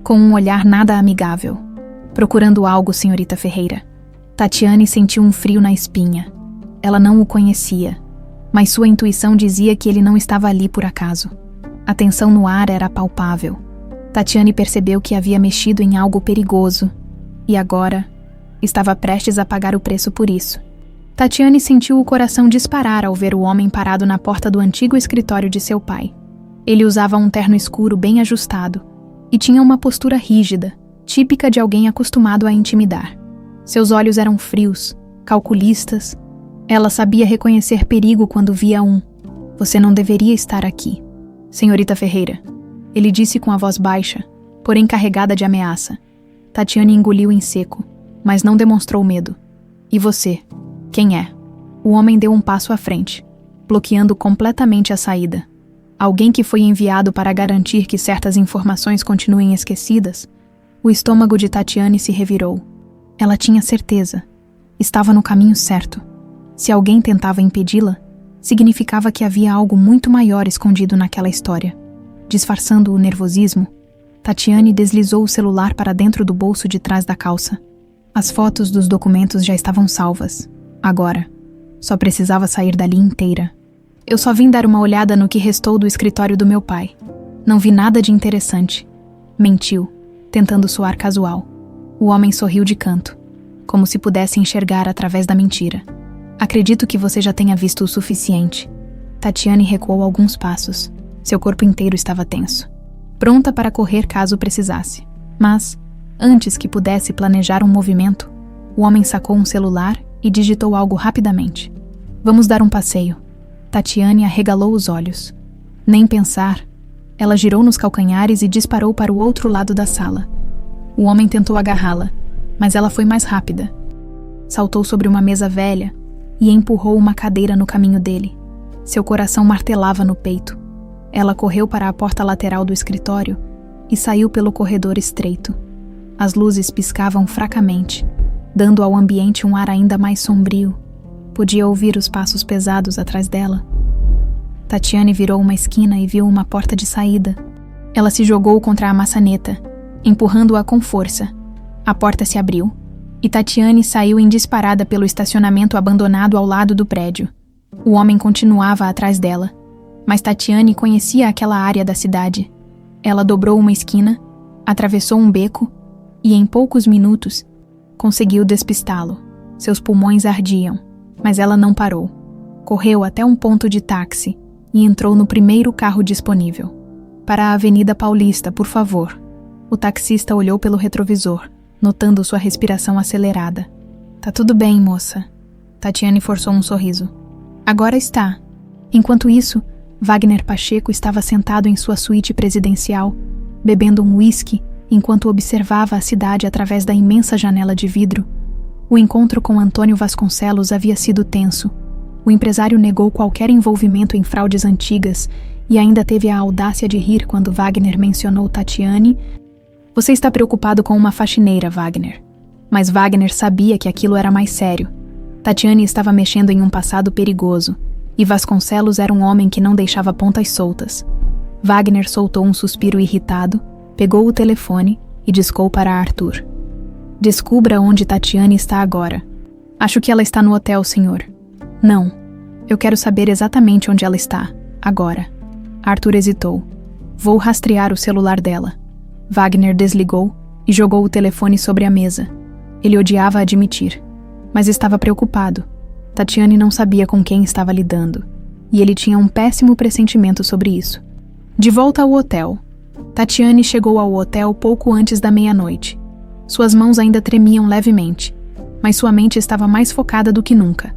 com um olhar nada amigável. Procurando algo, senhorita Ferreira. Tatiane sentiu um frio na espinha. Ela não o conhecia, mas sua intuição dizia que ele não estava ali por acaso. A tensão no ar era palpável. Tatiane percebeu que havia mexido em algo perigoso, e agora estava prestes a pagar o preço por isso. Tatiane sentiu o coração disparar ao ver o homem parado na porta do antigo escritório de seu pai. Ele usava um terno escuro bem ajustado, e tinha uma postura rígida, típica de alguém acostumado a intimidar. Seus olhos eram frios, calculistas. Ela sabia reconhecer perigo quando via um. Você não deveria estar aqui, senhorita Ferreira, ele disse com a voz baixa, porém carregada de ameaça. Tatiane engoliu em seco, mas não demonstrou medo. E você? Quem é? O homem deu um passo à frente, bloqueando completamente a saída. Alguém que foi enviado para garantir que certas informações continuem esquecidas? O estômago de Tatiane se revirou. Ela tinha certeza. Estava no caminho certo. Se alguém tentava impedi-la, significava que havia algo muito maior escondido naquela história. Disfarçando o nervosismo, Tatiane deslizou o celular para dentro do bolso de trás da calça. As fotos dos documentos já estavam salvas. Agora, só precisava sair dali inteira. Eu só vim dar uma olhada no que restou do escritório do meu pai. Não vi nada de interessante. Mentiu, tentando soar casual. O homem sorriu de canto, como se pudesse enxergar através da mentira. Acredito que você já tenha visto o suficiente. Tatiane recuou alguns passos. Seu corpo inteiro estava tenso, pronta para correr caso precisasse. Mas, antes que pudesse planejar um movimento, o homem sacou um celular e digitou algo rapidamente. Vamos dar um passeio. Tatiane arregalou os olhos. Nem pensar. Ela girou nos calcanhares e disparou para o outro lado da sala. O homem tentou agarrá-la, mas ela foi mais rápida. Saltou sobre uma mesa velha e empurrou uma cadeira no caminho dele. Seu coração martelava no peito. Ela correu para a porta lateral do escritório e saiu pelo corredor estreito. As luzes piscavam fracamente, dando ao ambiente um ar ainda mais sombrio. Podia ouvir os passos pesados atrás dela. Tatiane virou uma esquina e viu uma porta de saída. Ela se jogou contra a maçaneta, empurrando-a com força. A porta se abriu e Tatiane saiu em disparada pelo estacionamento abandonado ao lado do prédio. O homem continuava atrás dela, mas Tatiane conhecia aquela área da cidade. Ela dobrou uma esquina, atravessou um beco e, em poucos minutos, conseguiu despistá-lo. Seus pulmões ardiam, mas ela não parou. Correu até um ponto de táxi e entrou no primeiro carro disponível. Para a Avenida Paulista, por favor. O taxista olhou pelo retrovisor, notando sua respiração acelerada. Tá tudo bem, moça. Tatiane forçou um sorriso. Agora está. Enquanto isso, Wagner Pacheco estava sentado em sua suíte presidencial, bebendo um uísque enquanto observava a cidade através da imensa janela de vidro. O encontro com Antônio Vasconcelos havia sido tenso. O empresário negou qualquer envolvimento em fraudes antigas e ainda teve a audácia de rir quando Wagner mencionou Tatiane. Você está preocupado com uma faxineira, Wagner. Mas Wagner sabia que aquilo era mais sério. Tatiane estava mexendo em um passado perigoso, e Vasconcelos era um homem que não deixava pontas soltas. Wagner soltou um suspiro irritado, pegou o telefone e discou para Arthur. Descubra onde Tatiane está agora. Acho que ela está no hotel, senhor. Não. Eu quero saber exatamente onde ela está, agora. Arthur hesitou. Vou rastrear o celular dela. Wagner desligou e jogou o telefone sobre a mesa. Ele odiava admitir, mas estava preocupado. Tatiane não sabia com quem estava lidando, e ele tinha um péssimo pressentimento sobre isso. De volta ao hotel. Tatiane chegou ao hotel pouco antes da meia-noite. Suas mãos ainda tremiam levemente, mas sua mente estava mais focada do que nunca.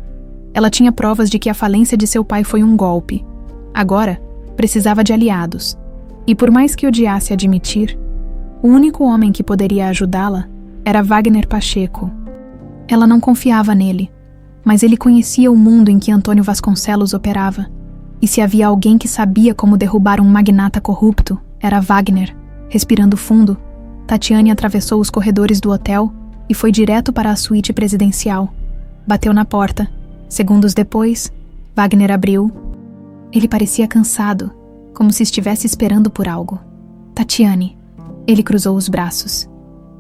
Ela tinha provas de que a falência de seu pai foi um golpe. Agora, precisava de aliados. E por mais que odiasse admitir, o único homem que poderia ajudá-la era Wagner Pacheco. Ela não confiava nele, mas ele conhecia o mundo em que Antônio Vasconcelos operava. E se havia alguém que sabia como derrubar um magnata corrupto, era Wagner. Respirando fundo, Tatiane atravessou os corredores do hotel e foi direto para a suíte presidencial. Bateu na porta. Segundos depois, Wagner abriu. Ele parecia cansado, como se estivesse esperando por algo. Tatiane. Ele cruzou os braços.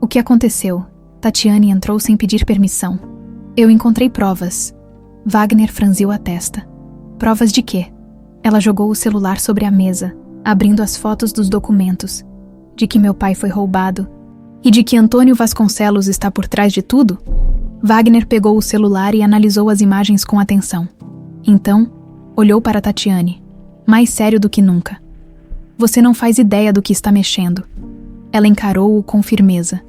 O que aconteceu? Tatiane entrou sem pedir permissão. Eu encontrei provas. Wagner franziu a testa. Provas de quê? Ela jogou o celular sobre a mesa, abrindo as fotos dos documentos. De que meu pai foi roubado. E de que Antônio Vasconcelos está por trás de tudo? Wagner pegou o celular e analisou as imagens com atenção. Então, olhou para Tatiane, mais sério do que nunca. Você não faz ideia do que está mexendo. Ela encarou-o com firmeza.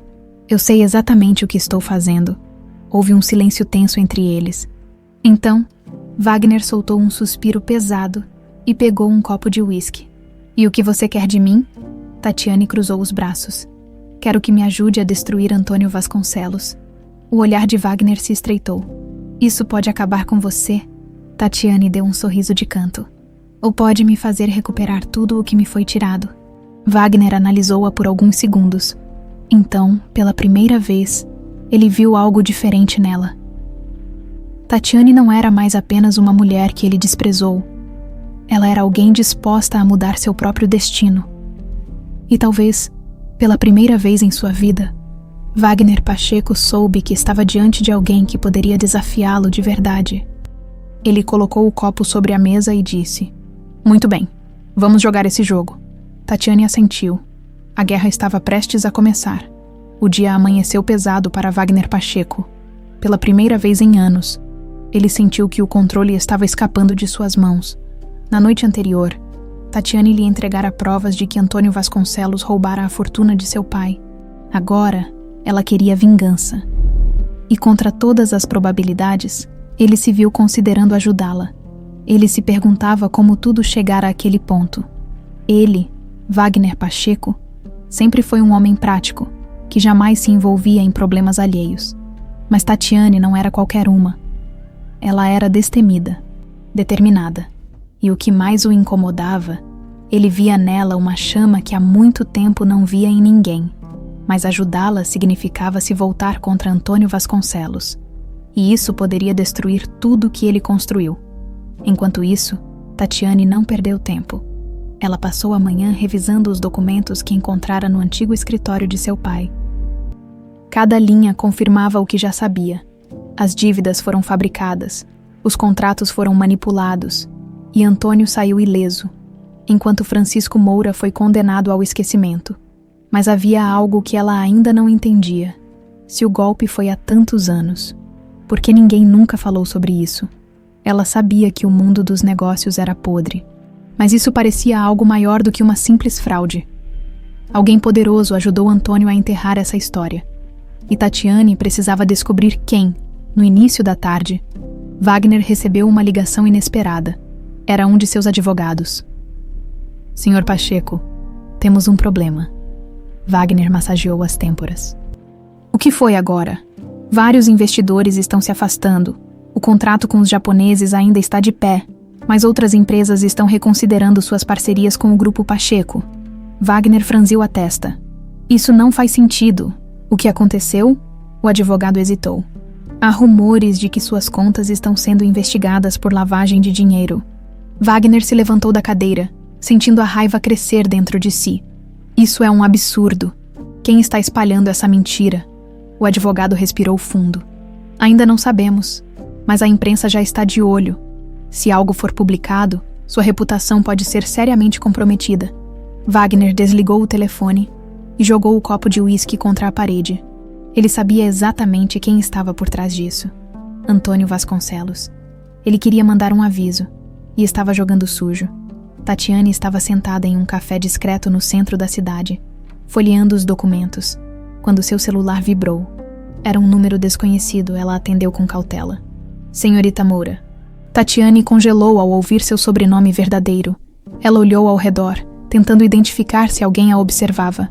Eu sei exatamente o que estou fazendo. Houve um silêncio tenso entre eles. Então, Wagner soltou um suspiro pesado e pegou um copo de uísque. E o que você quer de mim? Tatiane cruzou os braços. Quero que me ajude a destruir Antônio Vasconcelos. O olhar de Wagner se estreitou. Isso pode acabar com você? Tatiane deu um sorriso de canto. Ou pode me fazer recuperar tudo o que me foi tirado. Wagner analisou-a por alguns segundos. Então, pela primeira vez, ele viu algo diferente nela. Tatiane não era mais apenas uma mulher que ele desprezou. Ela era alguém disposta a mudar seu próprio destino. E talvez, pela primeira vez em sua vida, Wagner Pacheco soube que estava diante de alguém que poderia desafiá-lo de verdade. Ele colocou o copo sobre a mesa e disse: Muito bem, vamos jogar esse jogo. Tatiane assentiu. A guerra estava prestes a começar. O dia amanheceu pesado para Wagner Pacheco. Pela primeira vez em anos, ele sentiu que o controle estava escapando de suas mãos. Na noite anterior, Tatiane lhe entregara provas de que Antônio Vasconcelos roubara a fortuna de seu pai. Agora, ela queria vingança. E contra todas as probabilidades, ele se viu considerando ajudá-la. Ele se perguntava como tudo chegara àquele ponto. Ele, Wagner Pacheco, sempre foi um homem prático, que jamais se envolvia em problemas alheios. Mas Tatiane não era qualquer uma. Ela era destemida, determinada. E o que mais o incomodava, ele via nela uma chama que há muito tempo não via em ninguém. Mas ajudá-la significava se voltar contra Antônio Vasconcelos. E isso poderia destruir tudo o que ele construiu. Enquanto isso, Tatiane não perdeu tempo. Ela passou a manhã revisando os documentos que encontrara no antigo escritório de seu pai. Cada linha confirmava o que já sabia. As dívidas foram fabricadas, os contratos foram manipulados, e Antônio saiu ileso, enquanto Francisco Moura foi condenado ao esquecimento. Mas havia algo que ela ainda não entendia. Se o golpe foi há tantos anos, por que ninguém nunca falou sobre isso? Ela sabia que o mundo dos negócios era podre, mas isso parecia algo maior do que uma simples fraude. Alguém poderoso ajudou Antônio a enterrar essa história. E Tatiane precisava descobrir quem, no início da tarde. Wagner recebeu uma ligação inesperada. Era um de seus advogados. Senhor Pacheco, temos um problema. Wagner massageou as têmporas. O que foi agora? Vários investidores estão se afastando. O contrato com os japoneses ainda está de pé, mas outras empresas estão reconsiderando suas parcerias com o Grupo Pacheco. Wagner franziu a testa. Isso não faz sentido. O que aconteceu? O advogado hesitou. Há rumores de que suas contas estão sendo investigadas por lavagem de dinheiro. Wagner se levantou da cadeira, sentindo a raiva crescer dentro de si. Isso é um absurdo. Quem está espalhando essa mentira? O advogado respirou fundo. Ainda não sabemos, mas a imprensa já está de olho. Se algo for publicado, sua reputação pode ser seriamente comprometida. Wagner desligou o telefone e jogou o copo de uísque contra a parede. Ele sabia exatamente quem estava por trás disso. Antônio Vasconcelos. Ele queria mandar um aviso e estava jogando sujo. Tatiane estava sentada em um café discreto no centro da cidade, folheando os documentos, quando seu celular vibrou. Era um número desconhecido. Ela atendeu com cautela. Senhorita Moura. Tatiane congelou ao ouvir seu sobrenome verdadeiro. Ela olhou ao redor, tentando identificar se alguém a observava.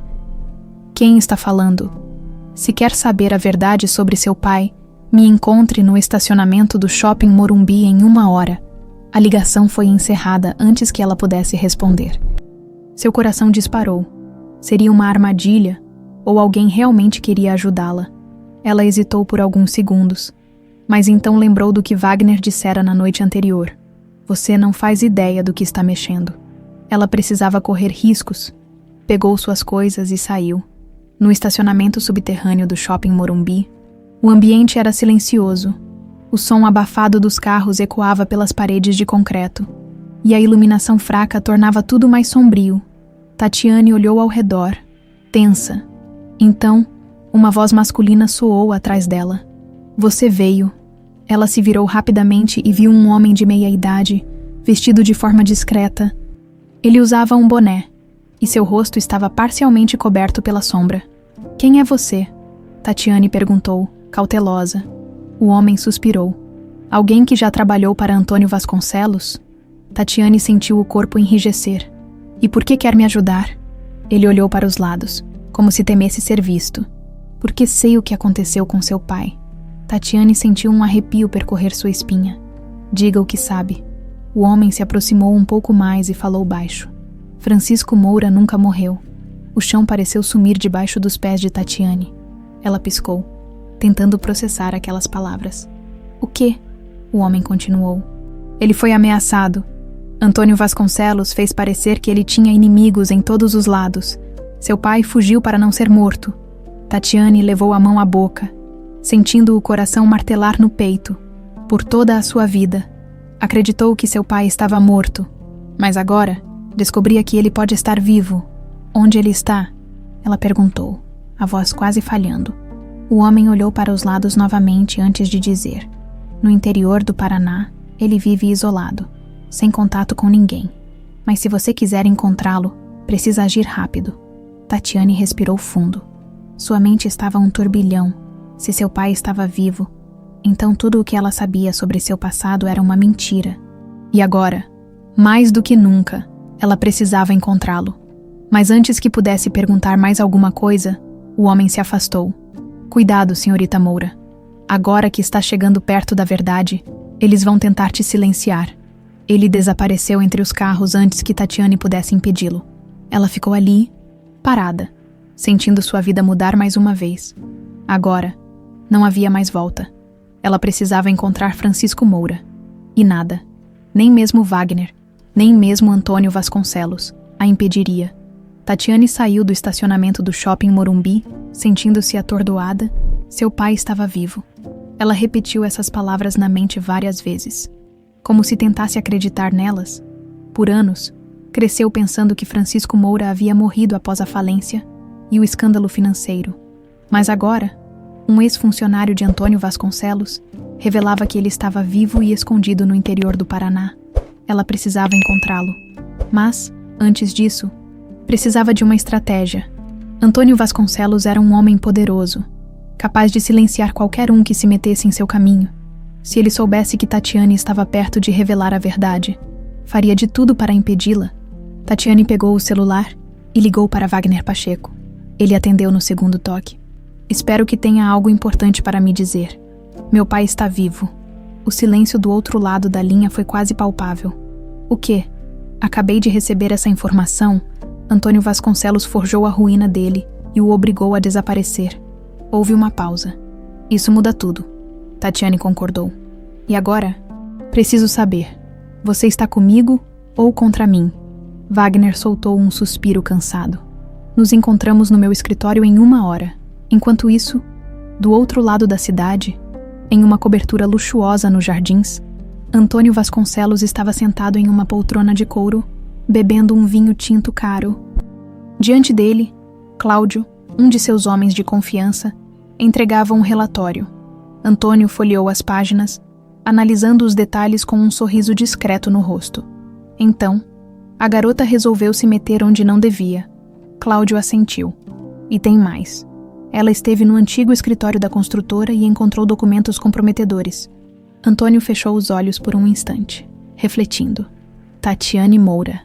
Quem está falando? Se quer saber a verdade sobre seu pai, me encontre no estacionamento do Shopping Morumbi em 1 hora. A ligação foi encerrada antes que ela pudesse responder. Seu coração disparou. Seria uma armadilha ou alguém realmente queria ajudá-la? Ela hesitou por alguns segundos, mas então lembrou do que Wagner dissera na noite anterior. Você não faz ideia do que está mexendo. Ela precisava correr riscos. Pegou suas coisas e saiu. No estacionamento subterrâneo do Shopping Morumbi, o ambiente era silencioso. O som abafado dos carros ecoava pelas paredes de concreto, e a iluminação fraca tornava tudo mais sombrio. Tatiane olhou ao redor, tensa. Então, uma voz masculina soou atrás dela. Você veio. Ela se virou rapidamente e viu um homem de meia-idade, vestido de forma discreta. Ele usava um boné, e seu rosto estava parcialmente coberto pela sombra. Quem é você? Tatiane perguntou, cautelosa. O homem suspirou. Alguém que já trabalhou para Antônio Vasconcelos? Tatiane sentiu o corpo enrijecer. E por que quer me ajudar? Ele olhou para os lados, como se temesse ser visto. Porque sei o que aconteceu com seu pai. Tatiane sentiu um arrepio percorrer sua espinha. Diga o que sabe. O homem se aproximou um pouco mais e falou baixo. Francisco Moura nunca morreu. O chão pareceu sumir debaixo dos pés de Tatiane. Ela piscou, tentando processar aquelas palavras. O quê? O homem continuou. Ele foi ameaçado. Antônio Vasconcelos fez parecer que ele tinha inimigos em todos os lados. Seu pai fugiu para não ser morto. Tatiane levou a mão à boca, sentindo o coração martelar no peito. Por toda a sua vida, acreditou que seu pai estava morto. Mas agora, descobria que ele pode estar vivo. Onde ele está? Ela perguntou, a voz quase falhando. O homem olhou para os lados novamente antes de dizer. No interior do Paraná, ele vive isolado, sem contato com ninguém. Mas se você quiser encontrá-lo, precisa agir rápido. Tatiane respirou fundo. Sua mente estava um turbilhão. Se seu pai estava vivo, então tudo o que ela sabia sobre seu passado era uma mentira. E agora, mais do que nunca, ela precisava encontrá-lo. Mas antes que pudesse perguntar mais alguma coisa, O homem se afastou. Cuidado, senhorita Moura. Agora que está chegando perto da verdade, eles vão tentar te silenciar. Ele desapareceu entre os carros antes que Tatiane pudesse impedi-lo. Ela ficou ali, parada, sentindo sua vida mudar mais uma vez. Agora, não havia mais volta. Ela precisava encontrar Francisco Moura. E nada, nem mesmo Wagner, nem mesmo Antônio Vasconcelos, a impediria. Tatiane saiu do estacionamento do shopping Morumbi, sentindo-se atordoada. Seu pai estava vivo. Ela repetiu essas palavras na mente várias vezes, como se tentasse acreditar nelas. Por anos, cresceu pensando que Francisco Moura havia morrido após a falência e o escândalo financeiro. Mas agora, um ex-funcionário de Antônio Vasconcelos revelava que ele estava vivo e escondido no interior do Paraná. Ela precisava encontrá-lo. Mas, antes disso, precisava de uma estratégia. Antônio Vasconcelos era um homem poderoso, capaz de silenciar qualquer um que se metesse em seu caminho. Se ele soubesse que Tatiane estava perto de revelar a verdade, faria de tudo para impedi-la. Tatiane pegou o celular e ligou para Wagner Pacheco. Ele atendeu no segundo toque. Espero que tenha algo importante para me dizer. Meu pai está vivo. O silêncio do outro lado da linha foi quase palpável. O quê? Acabei de receber essa informação. Antônio Vasconcelos forjou a ruína dele e o obrigou a desaparecer. Houve uma pausa. Isso muda tudo. Tatiane concordou. E agora? Preciso saber. Você está comigo ou contra mim? Wagner soltou um suspiro cansado. Nos encontramos no meu escritório em 1 hora. Enquanto isso, do outro lado da cidade, em uma cobertura luxuosa nos jardins, Antônio Vasconcelos estava sentado em uma poltrona de couro, bebendo um vinho tinto caro. Diante dele, Cláudio, um de seus homens de confiança, entregava um relatório. Antônio folheou as páginas, analisando os detalhes com um sorriso discreto no rosto. Então, a garota resolveu se meter onde não devia. Cláudio assentiu. E tem mais. Ela esteve no antigo escritório da construtora e encontrou documentos comprometedores. Antônio fechou os olhos por um instante, refletindo. Tatiane Moura.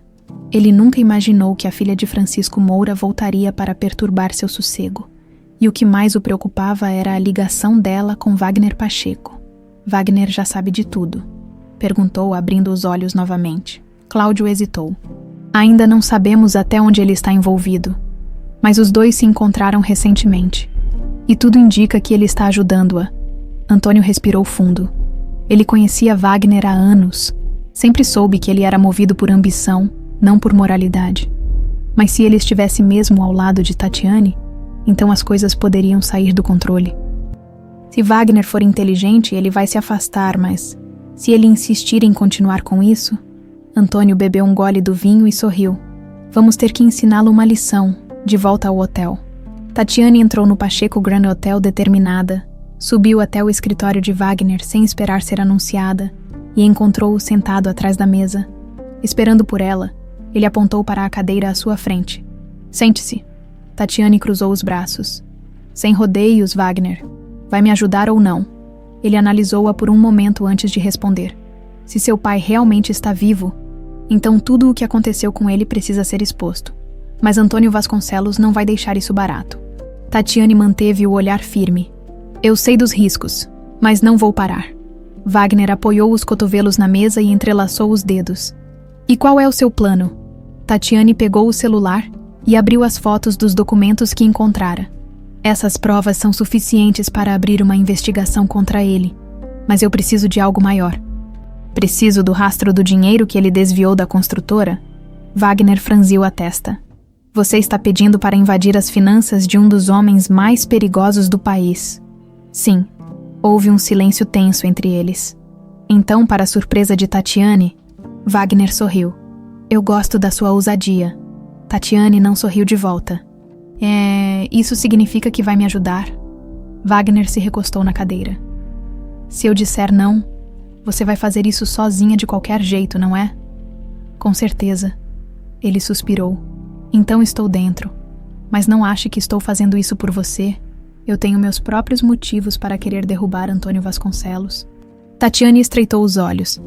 Ele nunca imaginou que a filha de Francisco Moura voltaria para perturbar seu sossego. E o que mais o preocupava era a ligação dela com Wagner Pacheco. Wagner já sabe de tudo? Perguntou, abrindo os olhos novamente. Cláudio hesitou. Ainda não sabemos até onde ele está envolvido. Mas os dois se encontraram recentemente. E tudo indica que ele está ajudando-a. Antônio respirou fundo. Ele conhecia Wagner há anos. Sempre soube que ele era movido por ambição, não por moralidade. Mas se ele estivesse mesmo ao lado de Tatiane, então as coisas poderiam sair do controle. Se Wagner for inteligente, ele vai se afastar, mas se ele insistir em continuar com isso... Antônio bebeu um gole do vinho e sorriu. Vamos ter que ensiná-lo uma lição, de volta ao hotel. Tatiane entrou no Pacheco Grand Hotel determinada, subiu até o escritório de Wagner sem esperar ser anunciada e encontrou-o sentado atrás da mesa. Esperando por ela, ele apontou para a cadeira à sua frente. Sente-se. Tatiane cruzou os braços. Sem rodeios, Wagner. Vai me ajudar ou não? Ele analisou-a por um momento antes de responder. Se seu pai realmente está vivo, então tudo o que aconteceu com ele precisa ser exposto. Mas Antônio Vasconcelos não vai deixar isso barato. Tatiane manteve o olhar firme. Eu sei dos riscos, mas não vou parar. Wagner apoiou os cotovelos na mesa e entrelaçou os dedos. E qual é o seu plano? Tatiane pegou o celular e abriu as fotos dos documentos que encontrara. Essas provas são suficientes para abrir uma investigação contra ele, mas eu preciso de algo maior. Preciso do rastro do dinheiro que ele desviou da construtora? Wagner franziu a testa. Você está pedindo para invadir as finanças de um dos homens mais perigosos do país. Sim, houve um silêncio tenso entre eles. Então, para a surpresa de Tatiane, Wagner sorriu. Eu gosto da sua ousadia. Tatiane não sorriu de volta. Isso significa que vai me ajudar? Wagner se recostou na cadeira. Se eu disser não, você vai fazer isso sozinha de qualquer jeito, não é? Com certeza. Ele suspirou. Então estou dentro. Mas não ache que estou fazendo isso por você. Eu tenho meus próprios motivos para querer derrubar Antônio Vasconcelos. Tatiane estreitou os olhos.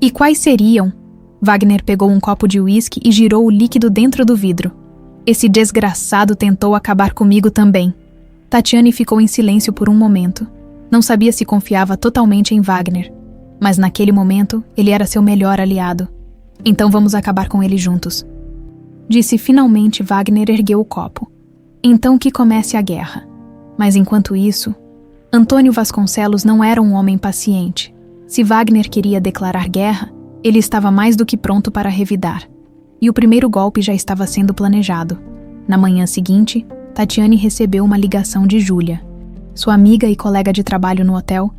E quais seriam? Wagner pegou um copo de uísque e girou o líquido dentro do vidro. Esse desgraçado tentou acabar comigo também. Tatiane ficou em silêncio por um momento. Não sabia se confiava totalmente em Wagner, mas naquele momento ele era seu melhor aliado. Então vamos acabar com ele juntos. Disse finalmente. Wagner ergueu o copo. Então que comece a guerra. Mas enquanto isso, Antônio Vasconcelos não era um homem paciente. Se Wagner queria declarar guerra, ele estava mais do que pronto para revidar. E o primeiro golpe já estava sendo planejado. Na manhã seguinte, Tatiane recebeu uma ligação de Júlia, sua amiga e colega de trabalho no hotel.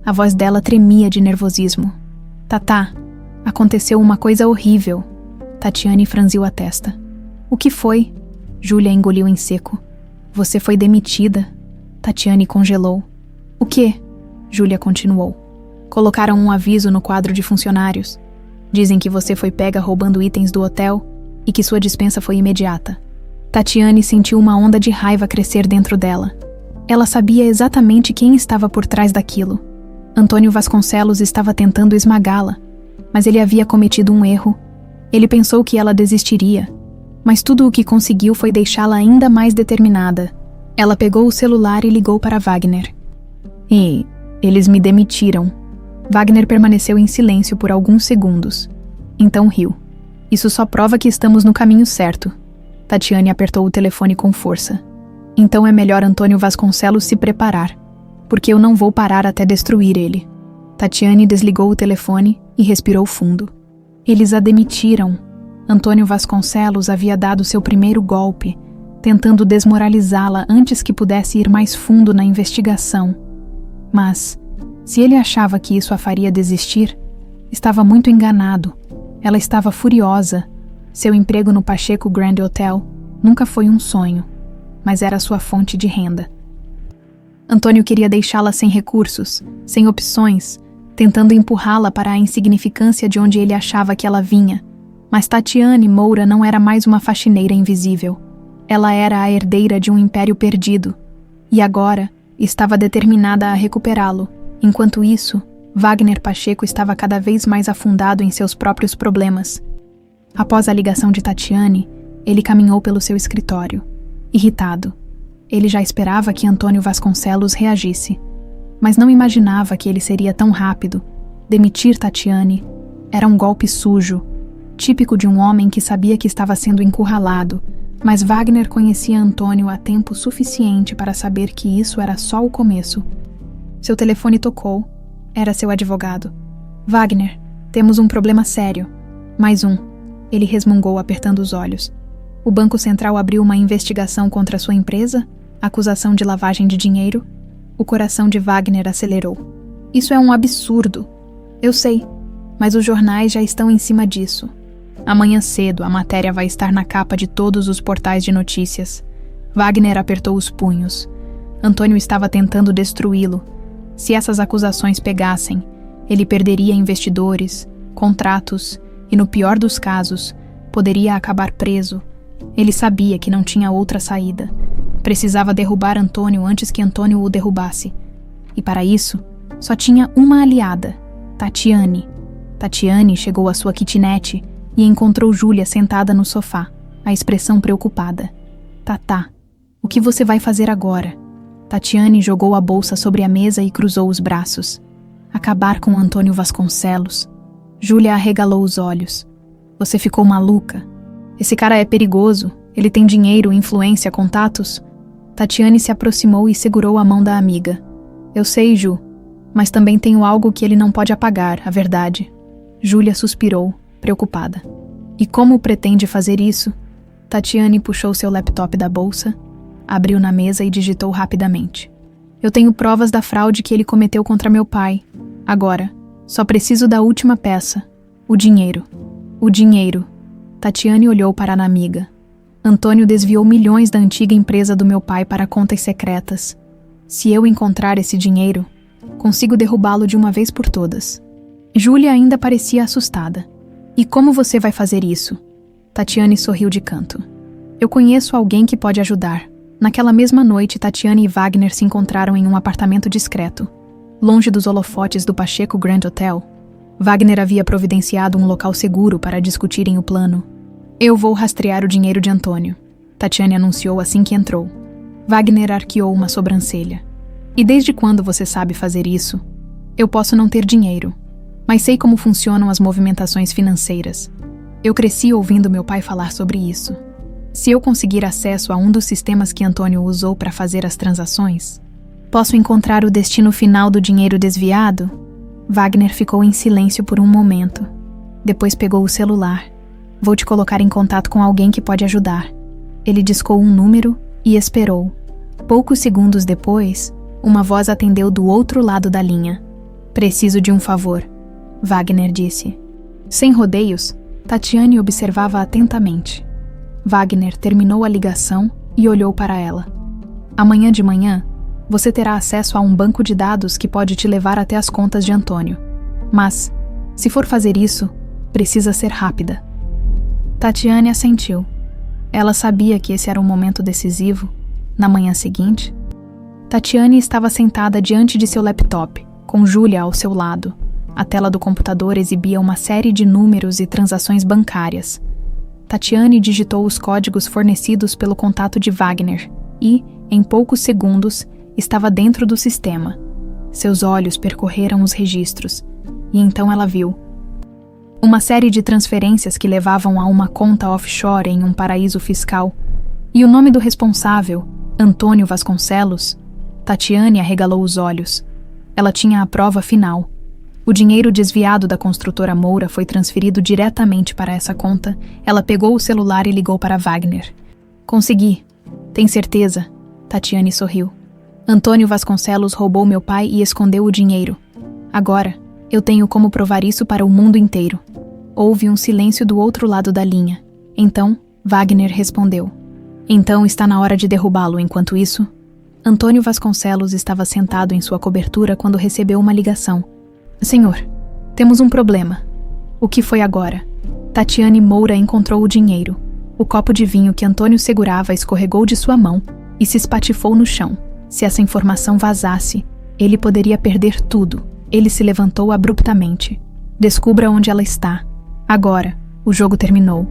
A voz dela tremia de nervosismo. Tatá, aconteceu uma coisa horrível. Tatiane franziu a testa. O que foi? Júlia engoliu em seco. Você foi demitida. Tatiane congelou. O quê? Júlia continuou. Colocaram um aviso no quadro de funcionários. Dizem que você foi pega roubando itens do hotel e que sua dispensa foi imediata. Tatiane sentiu uma onda de raiva crescer dentro dela. Ela sabia exatamente quem estava por trás daquilo. Antônio Vasconcelos estava tentando esmagá-la, mas ele havia cometido um erro. Ele pensou que ela desistiria, mas tudo o que conseguiu foi deixá-la ainda mais determinada. Ela pegou o celular e ligou para Wagner. E eles me demitiram. Wagner permaneceu em silêncio por alguns segundos. Então riu. Isso só prova que estamos no caminho certo. Tatiane apertou o telefone com força. Então é melhor Antônio Vasconcelos se preparar, porque eu não vou parar até destruir ele. Tatiane desligou o telefone e respirou fundo. Eles a demitiram. Antônio Vasconcelos havia dado seu primeiro golpe, tentando desmoralizá-la antes que pudesse ir mais fundo na investigação. Mas, se ele achava que isso a faria desistir, estava muito enganado. Ela estava furiosa. Seu emprego no Pacheco Grand Hotel nunca foi um sonho, mas era sua fonte de renda. Antônio queria deixá-la sem recursos, sem opções, tentando empurrá-la para a insignificância de onde ele achava que ela vinha. Mas Tatiane Moura não era mais uma faxineira invisível. Ela era a herdeira de um império perdido, e agora estava determinada a recuperá-lo. Enquanto isso, Wagner Pacheco estava cada vez mais afundado em seus próprios problemas. Após a ligação de Tatiane, ele caminhou pelo seu escritório, irritado. Ele já esperava que Antônio Vasconcelos reagisse, mas não imaginava que ele seria tão rápido. Demitir Tatiane era um golpe sujo, típico de um homem que sabia que estava sendo encurralado, mas Wagner conhecia Antônio há tempo suficiente para saber que isso era só o começo. Seu telefone tocou. Era seu advogado. Wagner, temos um problema sério. Mais um. Ele resmungou apertando os olhos. O Banco Central abriu uma investigação contra sua empresa? Acusação de lavagem de dinheiro? O coração de Wagner acelerou. Isso é um absurdo. Eu sei, mas os jornais já estão em cima disso. Amanhã cedo a matéria vai estar na capa de todos os portais de notícias. Wagner apertou os punhos. Antônio estava tentando destruí-lo. Se essas acusações pegassem, ele perderia investidores, contratos e, no pior dos casos, poderia acabar preso. Ele sabia que não tinha outra saída. Precisava derrubar Antônio antes que Antônio o derrubasse. E para isso, só tinha uma aliada, Tatiane. Tatiane chegou à sua kitnet e encontrou Júlia sentada no sofá, a expressão preocupada. Tatá, o que você vai fazer agora? Tatiane jogou a bolsa sobre a mesa e cruzou os braços. Acabar com Antônio Vasconcelos. Júlia arregalou os olhos. Você ficou maluca? Esse cara é perigoso. Ele tem dinheiro, influência, contatos. Tatiane se aproximou e segurou a mão da amiga. Eu sei, Ju, mas também tenho algo que ele não pode apagar, a verdade. Júlia suspirou, preocupada. E como pretende fazer isso? Tatiane puxou seu laptop da bolsa, abriu na mesa e digitou rapidamente. Eu tenho provas da fraude que ele cometeu contra meu pai. Agora, só preciso da última peça. O dinheiro. O dinheiro. Tatiane olhou para a amiga. Antônio desviou milhões da antiga empresa do meu pai para contas secretas. Se eu encontrar esse dinheiro, consigo derrubá-lo de uma vez por todas. Júlia ainda parecia assustada. E como você vai fazer isso? Tatiane sorriu de canto. Eu conheço alguém que pode ajudar. Naquela mesma noite, Tatiane e Wagner se encontraram em um apartamento discreto, longe dos holofotes do Pacheco Grand Hotel. Wagner havia providenciado um local seguro para discutirem o plano. Eu vou rastrear o dinheiro de Antônio, Tatiane anunciou assim que entrou. Wagner arqueou uma sobrancelha. E desde quando você sabe fazer isso? Eu posso não ter dinheiro, mas sei como funcionam as movimentações financeiras. Eu cresci ouvindo meu pai falar sobre isso. Se eu conseguir acesso a um dos sistemas que Antônio usou para fazer as transações, posso encontrar o destino final do dinheiro desviado? Wagner ficou em silêncio por um momento. Depois pegou o celular. Vou te colocar em contato com alguém que pode ajudar. Ele discou um número e esperou. Poucos segundos depois, uma voz atendeu do outro lado da linha. Preciso de um favor, Wagner disse. Sem rodeios, Tatiane observava atentamente. Wagner terminou a ligação e olhou para ela. Amanhã de manhã, você terá acesso a um banco de dados que pode te levar até as contas de Antônio. Mas, se for fazer isso, precisa ser rápida. Tatiane assentiu. Ela sabia que esse era um momento decisivo. Na manhã seguinte, Tatiane estava sentada diante de seu laptop, com Júlia ao seu lado. A tela do computador exibia uma série de números e transações bancárias. Tatiane digitou os códigos fornecidos pelo contato de Wagner e, em poucos segundos, estava dentro do sistema. Seus olhos percorreram os registros, e então ela viu uma série de transferências que levavam a uma conta offshore em um paraíso fiscal, e o nome do responsável, Antônio Vasconcelos. Tatiane arregalou os olhos. Ela tinha a prova final. O dinheiro desviado da construtora Moura foi transferido diretamente para essa conta. Ela pegou o celular e ligou para Wagner. Consegui. Tem certeza? Tatiane sorriu. Antônio Vasconcelos roubou meu pai e escondeu o dinheiro. Agora, eu tenho como provar isso para o mundo inteiro. Houve um silêncio do outro lado da linha. Então, Wagner respondeu. Então está na hora de derrubá-lo. Enquanto isso, Antônio Vasconcelos estava sentado em sua cobertura quando recebeu uma ligação. Senhor, temos um problema. O que foi agora? Tatiane Moura encontrou o dinheiro. O copo de vinho que Antônio segurava escorregou de sua mão e se espatifou no chão. Se essa informação vazasse, ele poderia perder tudo. Ele se levantou abruptamente. Descubra onde ela está. Agora, o jogo terminou.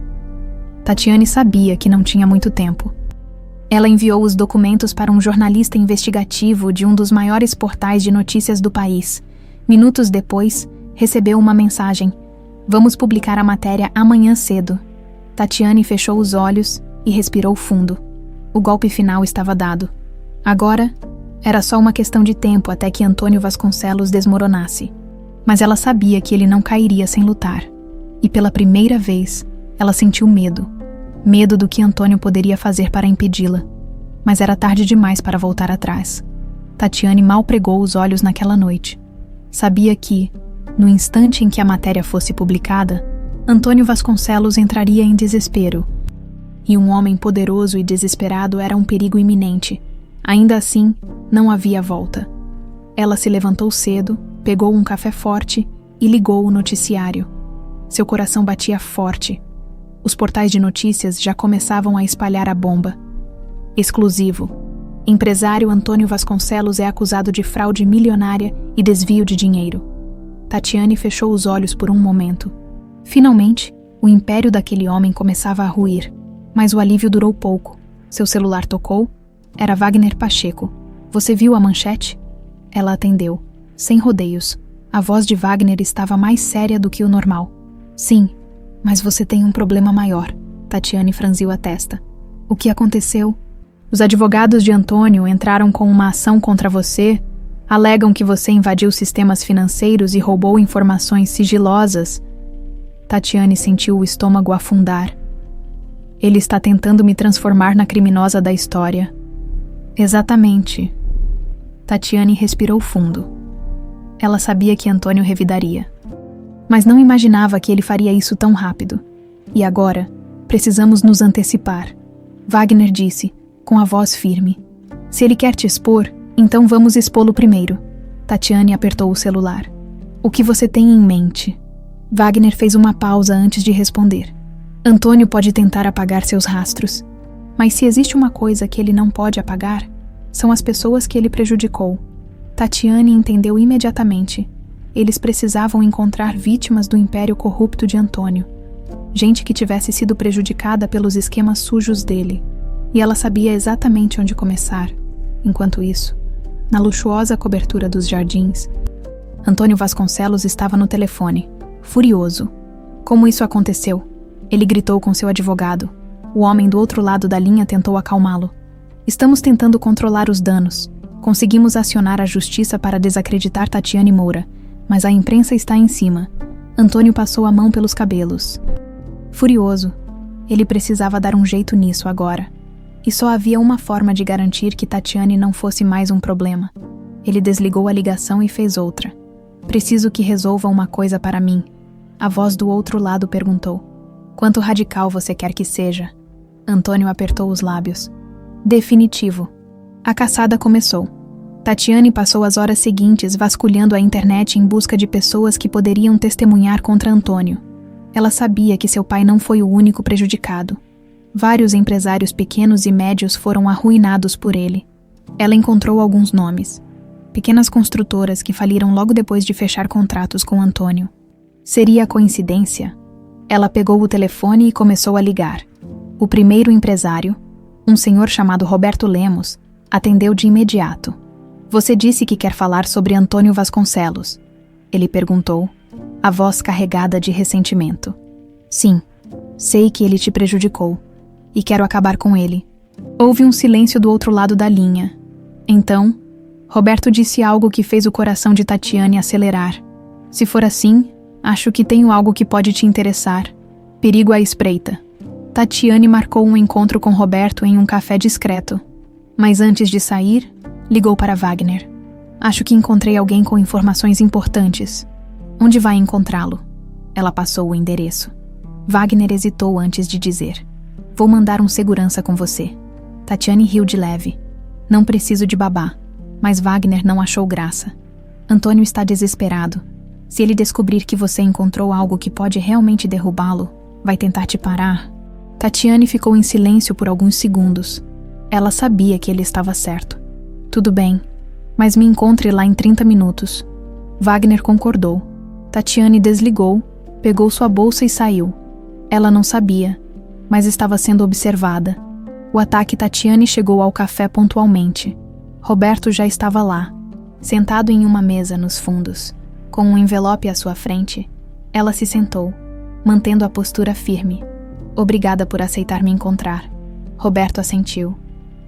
Tatiane sabia que não tinha muito tempo. Ela enviou os documentos para um jornalista investigativo de um dos maiores portais de notícias do país. Minutos depois, recebeu uma mensagem. Vamos publicar a matéria amanhã cedo. Tatiane fechou os olhos e respirou fundo. O golpe final estava dado. Agora, era só uma questão de tempo até que Antônio Vasconcelos desmoronasse. Mas ela sabia que ele não cairia sem lutar. E pela primeira vez, ela sentiu medo. Medo do que Antônio poderia fazer para impedi-la. Mas era tarde demais para voltar atrás. Tatiane mal pregou os olhos naquela noite. Sabia que, no instante em que a matéria fosse publicada, Antônio Vasconcelos entraria em desespero. E um homem poderoso e desesperado era um perigo iminente. Ainda assim, não havia volta. Ela se levantou cedo, pegou um café forte e ligou o noticiário. Seu coração batia forte. Os portais de notícias já começavam a espalhar a bomba. Exclusivo. Empresário Antônio Vasconcelos é acusado de fraude milionária e desvio de dinheiro. Tatiane fechou os olhos por um momento. Finalmente, o império daquele homem começava a ruir. Mas o alívio durou pouco. Seu celular tocou. Era Wagner Pacheco. Você viu a manchete? Ela atendeu, sem rodeios. A voz de Wagner estava mais séria do que o normal. Sim, mas você tem um problema maior. Tatiane franziu a testa. O que aconteceu? Os advogados de Antônio entraram com uma ação contra você, alegam que você invadiu sistemas financeiros e roubou informações sigilosas. Tatiane sentiu o estômago afundar. Ele está tentando me transformar na criminosa da história. Exatamente. Tatiane respirou fundo. Ela sabia que Antônio revidaria. Mas não imaginava que ele faria isso tão rápido. E agora, precisamos nos antecipar. Wagner disse, com a voz firme. Se ele quer te expor, então vamos expô-lo primeiro. Tatiane apertou o celular. O que você tem em mente? Wagner fez uma pausa antes de responder. Antônio pode tentar apagar seus rastros. Mas se existe uma coisa que ele não pode apagar, são as pessoas que ele prejudicou. Tatiane entendeu imediatamente. Eles precisavam encontrar vítimas do império corrupto de Antônio. Gente que tivesse sido prejudicada pelos esquemas sujos dele. e ela sabia exatamente onde começar. Enquanto isso, na luxuosa cobertura dos jardins, Antônio Vasconcelos estava no telefone, furioso. Como isso aconteceu? Ele gritou com seu advogado. O homem do outro lado da linha tentou acalmá-lo. Estamos tentando controlar os danos. Conseguimos acionar a justiça para desacreditar Tatiane Moura, mas a imprensa está em cima. Antônio passou a mão pelos cabelos. Furioso, ele precisava dar um jeito nisso agora. E só havia uma forma de garantir que Tatiane não fosse mais um problema. Ele desligou a ligação e fez outra. Preciso que resolva uma coisa para mim. A voz do outro lado perguntou. Quanto radical você quer que seja? Antônio apertou os lábios. Definitivo. A caçada começou. Tatiane passou as horas seguintes vasculhando a internet em busca de pessoas que poderiam testemunhar contra Antônio. Ela sabia que seu pai não foi o único prejudicado. Vários empresários pequenos e médios foram arruinados por ele. Ela encontrou alguns nomes. Pequenas construtoras que faliram logo depois de fechar contratos com Antônio. Seria coincidência? Ela pegou o telefone e começou a ligar. O primeiro empresário, um senhor chamado Roberto Lemos, atendeu de imediato. Você disse que quer falar sobre Antônio Vasconcelos? Ele perguntou, a voz carregada de ressentimento. Sim, sei que ele te prejudicou, e quero acabar com ele. Houve um silêncio do outro lado da linha. Então, Roberto disse algo que fez o coração de Tatiane acelerar. Se for assim, acho que tenho algo que pode te interessar. Perigo à espreita. Tatiane marcou um encontro com Roberto em um café discreto. Mas antes de sair, ligou para Wagner. Acho que encontrei alguém com informações importantes. Onde vai encontrá-lo? Ela passou o endereço. Wagner hesitou antes de dizer. Vou mandar um segurança com você. Tatiane riu de leve. Não preciso de babá. Mas Wagner não achou graça. Antônio está desesperado. Se ele descobrir que você encontrou algo que pode realmente derrubá-lo, vai tentar te parar. Tatiane ficou em silêncio por alguns segundos. Ela sabia que ele estava certo. Tudo bem, mas me encontre lá em 30 minutos. Wagner concordou. Tatiane desligou, pegou sua bolsa e saiu. Ela não sabia, mas estava sendo observada. O ataque Tatiane chegou ao café pontualmente. Roberto já estava lá, sentado em uma mesa nos fundos. Com um envelope à sua frente, ela se sentou, mantendo a postura firme. Obrigada por aceitar me encontrar. Roberto assentiu.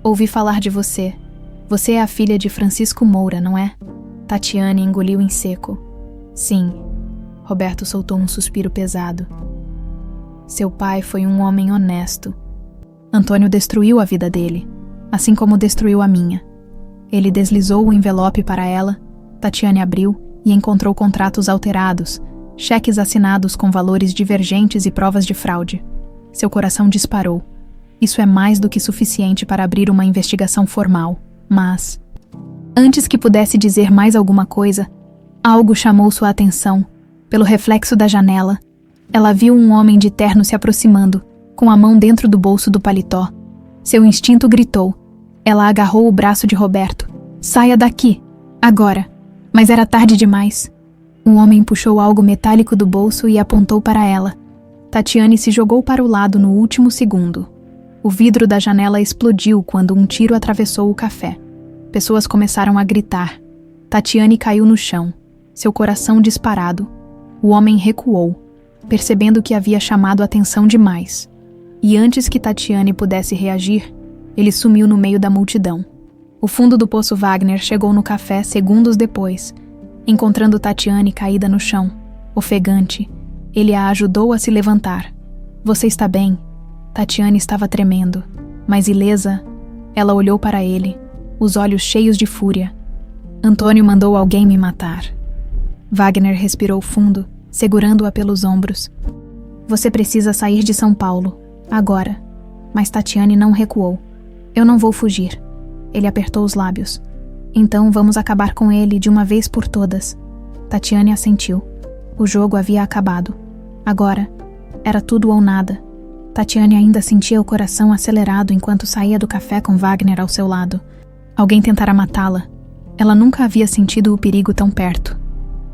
Ouvi falar de você. Você é a filha de Francisco Moura, não é? Tatiane engoliu em seco. Sim. Roberto soltou um suspiro pesado. Seu pai foi um homem honesto. Antônio destruiu a vida dele, assim como destruiu a minha. Ele deslizou o envelope para ela. Tatiane abriu e encontrou contratos alterados, cheques assinados com valores divergentes e provas de fraude. Seu coração disparou. Isso é mais do que suficiente para abrir uma investigação formal, mas... Antes que pudesse dizer mais alguma coisa, algo chamou sua atenção. Pelo reflexo da janela, ela viu um homem de terno se aproximando, com a mão dentro do bolso do paletó. Seu instinto gritou. Ela agarrou o braço de Roberto. Saia daqui! Agora! Mas era tarde demais. Um homem puxou algo metálico do bolso e apontou para ela. Tatiane se jogou para o lado no último segundo. O vidro da janela explodiu quando um tiro atravessou o café. Pessoas começaram a gritar. Tatiane caiu no chão, seu coração disparado. O homem recuou, percebendo que havia chamado a atenção demais. E antes que Tatiane pudesse reagir, ele sumiu no meio da multidão. O fundo do poço Wagner chegou no café segundos depois, encontrando Tatiane caída no chão, ofegante. Ele a ajudou a se levantar. Você está bem? Tatiane estava tremendo, mas ilesa, ela olhou para ele, os olhos cheios de fúria. Antônio mandou alguém me matar. Wagner respirou fundo, segurando-a pelos ombros. Você precisa sair de São Paulo, agora. Mas Tatiane não recuou. Eu não vou fugir. Ele apertou os lábios. Então vamos acabar com ele de uma vez por todas. Tatiane assentiu. O jogo havia acabado. Agora, era tudo ou nada. Tatiane ainda sentia o coração acelerado enquanto saía do café com Wagner ao seu lado. Alguém tentara matá-la. Ela nunca havia sentido o perigo tão perto.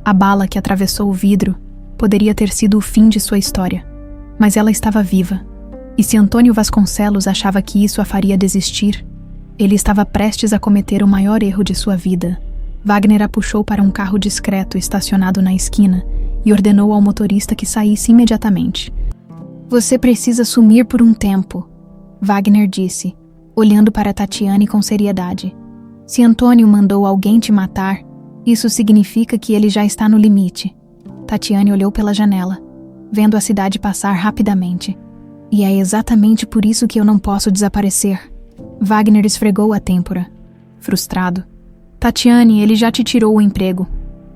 A bala que atravessou o vidro poderia ter sido o fim de sua história. Mas ela estava viva. E se Antônio Vasconcelos achava que isso a faria desistir, ele estava prestes a cometer o maior erro de sua vida. Wagner a puxou para um carro discreto estacionado na esquina e ordenou ao motorista que saísse imediatamente. Você precisa sumir por um tempo, Wagner disse, olhando para Tatiane com seriedade. Se Antônio mandou alguém te matar, isso significa que ele já está no limite. Tatiane olhou pela janela, vendo a cidade passar rapidamente. E é exatamente por isso que eu não posso desaparecer. Wagner esfregou a têmpora, frustrado. Tatiane, ele já te tirou o emprego.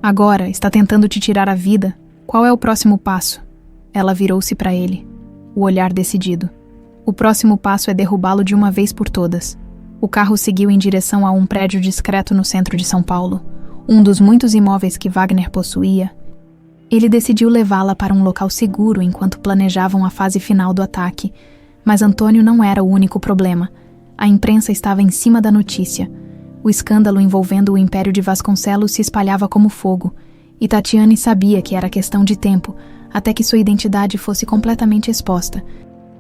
Agora está tentando te tirar a vida. Qual é o próximo passo? Ela virou-se para ele, o olhar decidido. O próximo passo é derrubá-lo de uma vez por todas. O carro seguiu em direção a um prédio discreto no centro de São Paulo, um dos muitos imóveis que Wagner possuía. Ele decidiu levá-la para um local seguro enquanto planejavam a fase final do ataque. Mas Antônio não era o único problema. A imprensa estava em cima da notícia. O escândalo envolvendo o Império de Vasconcelos se espalhava como fogo, e Tatiane sabia que era questão de tempo até que sua identidade fosse completamente exposta.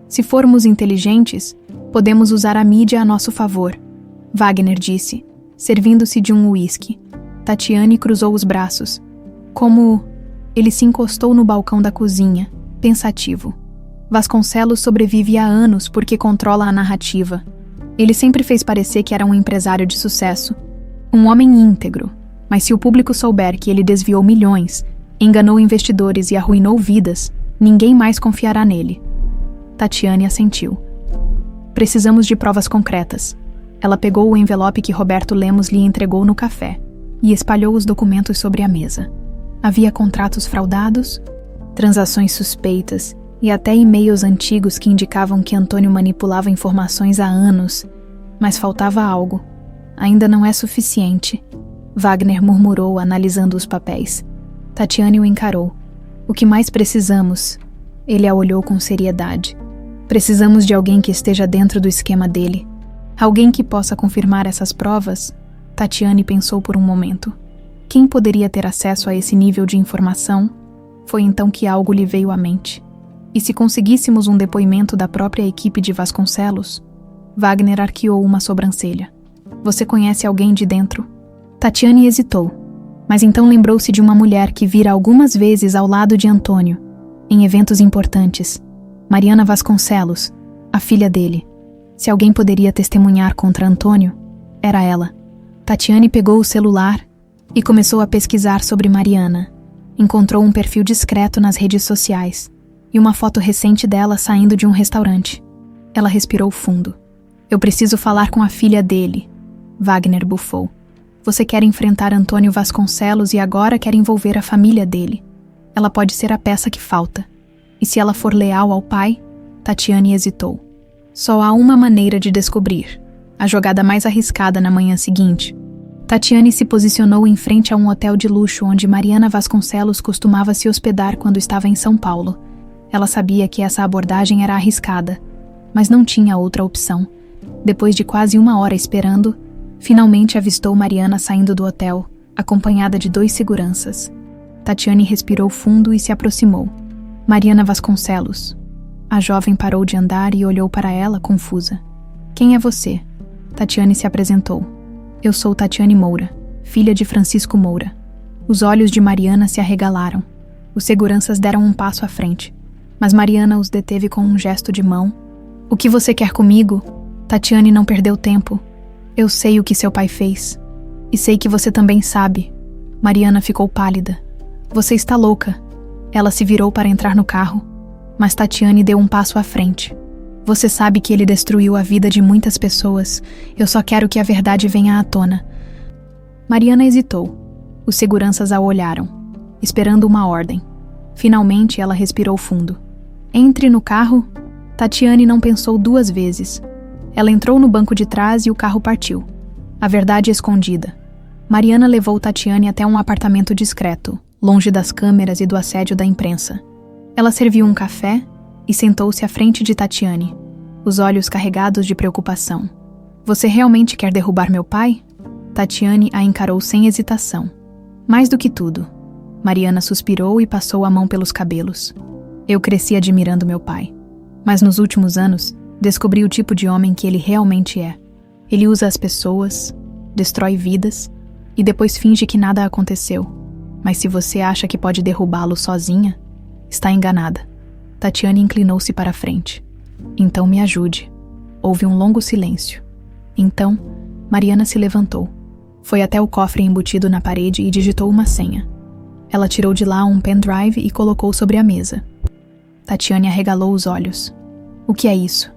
Se formos inteligentes, podemos usar a mídia a nosso favor, Wagner disse, servindo-se de um uísque. Tatiane cruzou os braços. Como... Ele se encostou no balcão da cozinha, pensativo. Vasconcelos sobrevive há anos porque controla a narrativa. Ele sempre fez parecer que era um empresário de sucesso, um homem íntegro, mas se o público souber que ele desviou milhões, enganou investidores e arruinou vidas, ninguém mais confiará nele. Tatiane assentiu. Precisamos de provas concretas. Ela pegou o envelope que Roberto Lemos lhe entregou no café e espalhou os documentos sobre a mesa. Havia contratos fraudados, transações suspeitas e até e-mails antigos que indicavam que Antônio manipulava informações há anos. Mas faltava algo. Ainda não é suficiente. Wagner murmurou, analisando os papéis. Tatiane o encarou. O que mais precisamos? Ele a olhou com seriedade. Precisamos de alguém que esteja dentro do esquema dele. Alguém que possa confirmar essas provas? Tatiane pensou por um momento. Quem poderia ter acesso a esse nível de informação? Foi então que algo lhe veio à mente. E se conseguíssemos um depoimento da própria equipe de Vasconcelos? Wagner arqueou uma sobrancelha. Você conhece alguém de dentro? Tatiane hesitou, mas então lembrou-se de uma mulher que vira algumas vezes ao lado de Antônio, em eventos importantes. Mariana Vasconcelos, a filha dele. Se alguém poderia testemunhar contra Antônio, era ela. Tatiane pegou o celular e começou a pesquisar sobre Mariana. Encontrou um perfil discreto nas redes sociais e uma foto recente dela saindo de um restaurante. Ela respirou fundo. Eu preciso falar com a filha dele. Wagner bufou. Você quer enfrentar Antônio Vasconcelos e agora quer envolver a família dele. Ela pode ser a peça que falta. E se ela for leal ao pai? Tatiane hesitou. Só há uma maneira de descobrir. A jogada mais arriscada na manhã seguinte. Tatiane se posicionou em frente a um hotel de luxo onde Mariana Vasconcelos costumava se hospedar quando estava em São Paulo. Ela sabia que essa abordagem era arriscada, mas não tinha outra opção. Depois de quase 1 hora esperando, finalmente avistou Mariana saindo do hotel, acompanhada de 2 seguranças. Tatiane respirou fundo e se aproximou. Mariana Vasconcelos. A jovem parou de andar e olhou para ela, confusa. Quem é você? Tatiane se apresentou. Eu sou Tatiane Moura, filha de Francisco Moura. Os olhos de Mariana se arregalaram. Os seguranças deram um passo à frente, mas Mariana os deteve com um gesto de mão. O que você quer comigo? Tatiane não perdeu tempo. Eu sei o que seu pai fez. E sei que você também sabe. Mariana ficou pálida. Você está louca. Ela se virou para entrar no carro, mas Tatiane deu um passo à frente. Você sabe que ele destruiu a vida de muitas pessoas. Eu só quero que a verdade venha à tona. Mariana hesitou. Os seguranças a olharam, esperando uma ordem. Finalmente ela respirou fundo. Entre no carro. Tatiane não pensou 2 vezes. Ela entrou no banco de trás e o carro partiu. A verdade escondida. Mariana levou Tatiane até um apartamento discreto, longe das câmeras e do assédio da imprensa. Ela serviu um café e sentou-se à frente de Tatiane, os olhos carregados de preocupação. Você realmente quer derrubar meu pai? Tatiane a encarou sem hesitação. Mais do que tudo. Mariana suspirou e passou a mão pelos cabelos. Eu cresci admirando meu pai. Mas nos últimos anos, descobri o tipo de homem que ele realmente é. Ele usa as pessoas, destrói vidas e depois finge que nada aconteceu. Mas se você acha que pode derrubá-lo sozinha, está enganada. Tatiane inclinou-se para a frente. Então me ajude. Houve um longo silêncio. Então, Mariana se levantou. Foi até o cofre embutido na parede e digitou uma senha. Ela tirou de lá um pendrive e colocou sobre a mesa. Tatiane arregalou os olhos. O que é isso?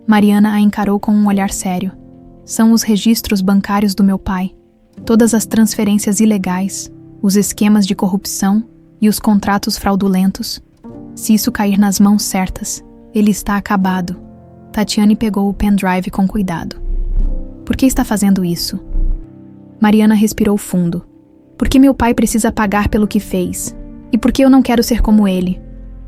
Mariana a encarou com um olhar sério. São os registros bancários do meu pai. Todas as transferências ilegais, os esquemas de corrupção e os contratos fraudulentos. Se isso cair nas mãos certas, ele está acabado. Tatiane pegou o pendrive com cuidado. Por que está fazendo isso? Mariana respirou fundo. Porque meu pai precisa pagar pelo que fez. E porque eu não quero ser como ele.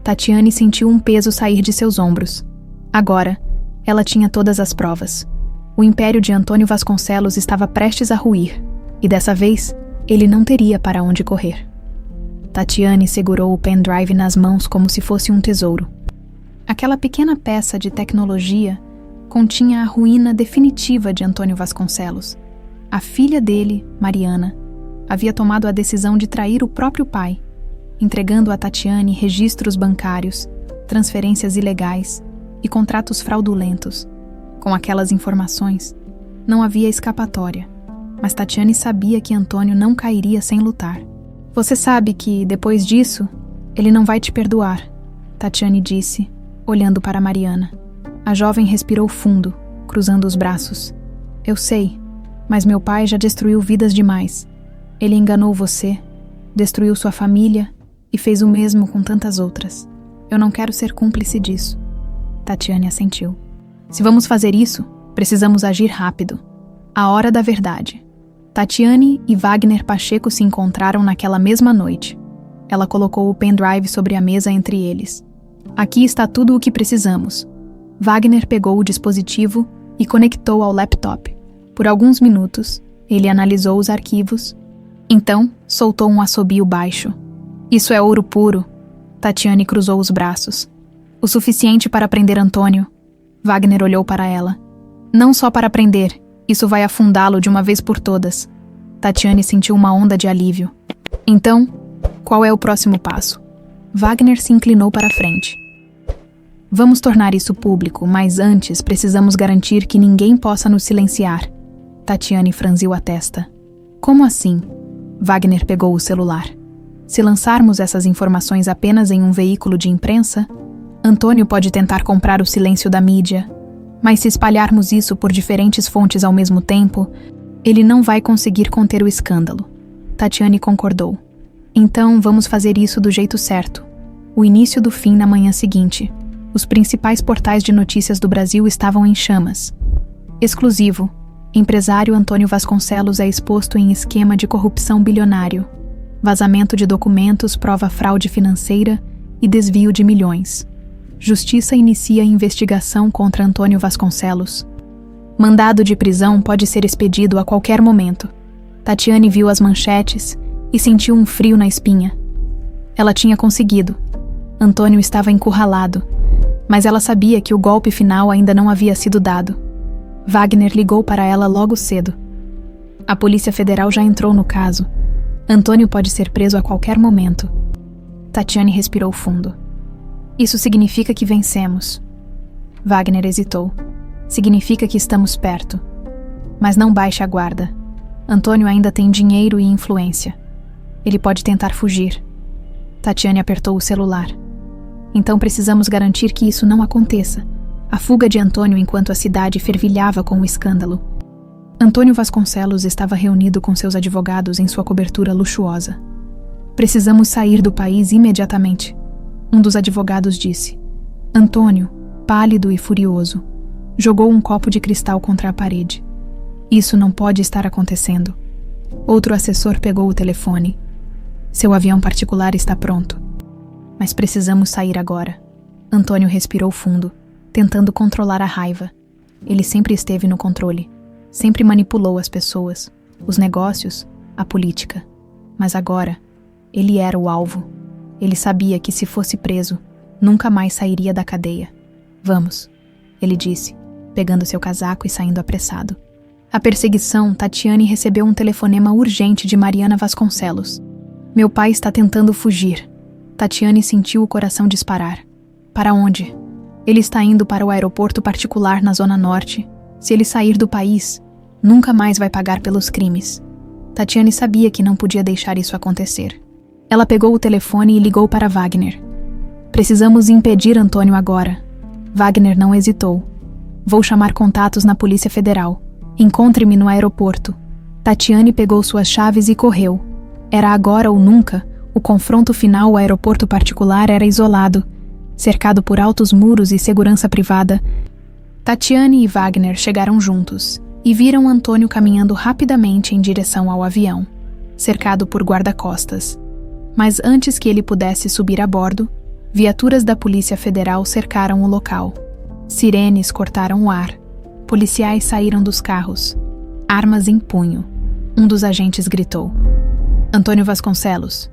Tatiane sentiu um peso sair de seus ombros. Agora, ela tinha todas as provas. O império de Antônio Vasconcelos estava prestes a ruir. E dessa vez, ele não teria para onde correr. Tatiane segurou o pendrive nas mãos como se fosse um tesouro. Aquela pequena peça de tecnologia continha a ruína definitiva de Antônio Vasconcelos. A filha dele, Mariana, havia tomado a decisão de trair o próprio pai, entregando a Tatiane registros bancários, transferências ilegais e contratos fraudulentos. Com aquelas informações, não havia escapatória, mas Tatiane sabia que Antônio não cairia sem lutar. Você sabe que, depois disso, ele não vai te perdoar, Tatiane disse, olhando para Mariana. A jovem respirou fundo, cruzando os braços. Eu sei, mas meu pai já destruiu vidas demais. Ele enganou você, destruiu sua família e fez o mesmo com tantas outras. Eu não quero ser cúmplice disso. Tatiane assentiu. Se vamos fazer isso, precisamos agir rápido. A hora da verdade. Tatiane e Wagner Pacheco se encontraram naquela mesma noite. Ela colocou o pendrive sobre a mesa entre eles. Aqui está tudo o que precisamos. Wagner pegou o dispositivo e conectou ao laptop. Por alguns minutos, ele analisou os arquivos. Então, soltou um assobio baixo. Isso é ouro puro. Tatiane cruzou os braços. O suficiente para prender Antônio. Wagner olhou para ela. Não só para prender. Isso vai afundá-lo de uma vez por todas. Tatiane sentiu uma onda de alívio. Então, qual é o próximo passo? Wagner se inclinou para a frente. Vamos tornar isso público, mas antes precisamos garantir que ninguém possa nos silenciar. Tatiane franziu a testa. Como assim? Wagner pegou o celular. Se lançarmos essas informações apenas em um veículo de imprensa, Antônio pode tentar comprar o silêncio da mídia. Mas se espalharmos isso por diferentes fontes ao mesmo tempo, ele não vai conseguir conter o escândalo. Tatiane concordou. Então vamos fazer isso do jeito certo. O início do fim na manhã seguinte. Os principais portais de notícias do Brasil estavam em chamas. Exclusivo. Empresário Antônio Vasconcelos é exposto em esquema de corrupção bilionário. Vazamento de documentos prova fraude financeira e desvio de milhões. Justiça inicia investigação contra Antônio Vasconcelos. Mandado de prisão pode ser expedido a qualquer momento. Tatiane viu as manchetes e sentiu um frio na espinha. Ela tinha conseguido. Antônio estava encurralado, mas ela sabia que o golpe final ainda não havia sido dado. Wagner ligou para ela logo cedo. A Polícia Federal já entrou no caso. Antônio pode ser preso a qualquer momento. Tatiane respirou fundo. Isso significa que vencemos. Wagner hesitou. Significa que estamos perto. Mas não baixe a guarda. Antônio ainda tem dinheiro e influência. Ele pode tentar fugir. Tatiane apertou o celular. Então precisamos garantir que isso não aconteça. A fuga de Antônio enquanto a cidade fervilhava com o escândalo. Antônio Vasconcelos estava reunido com seus advogados em sua cobertura luxuosa. Precisamos sair do país imediatamente. Um dos advogados disse. Antônio, pálido e furioso, jogou um copo de cristal contra a parede. Isso não pode estar acontecendo. Outro assessor pegou o telefone. Seu avião particular está pronto. Mas precisamos sair agora. Antônio respirou fundo, tentando controlar a raiva. Ele sempre esteve no controle. Sempre manipulou as pessoas, os negócios, a política. Mas agora, ele era o alvo. Ele sabia que se fosse preso, nunca mais sairia da cadeia. Vamos, ele disse, pegando seu casaco e saindo apressado. A perseguição, Tatiane recebeu um telefonema urgente de Mariana Vasconcelos. Meu pai está tentando fugir. Tatiane sentiu o coração disparar. Para onde? Ele está indo para o aeroporto particular na Zona Norte. Se ele sair do país, nunca mais vai pagar pelos crimes. Tatiane sabia que não podia deixar isso acontecer. Ela pegou o telefone e ligou para Wagner. Precisamos impedir Antônio agora. Wagner não hesitou. Vou chamar contatos na Polícia Federal. Encontre-me no aeroporto. Tatiane pegou suas chaves e correu. Era agora ou nunca. O confronto final ao aeroporto particular era isolado, cercado por altos muros e segurança privada. Tatiane e Wagner chegaram juntos e viram Antônio caminhando rapidamente em direção ao avião, cercado por guarda-costas. Mas antes que ele pudesse subir a bordo, viaturas da Polícia Federal cercaram o local. Sirenes cortaram o ar. Policiais saíram dos carros, armas em punho. Um dos agentes gritou: Antônio Vasconcelos,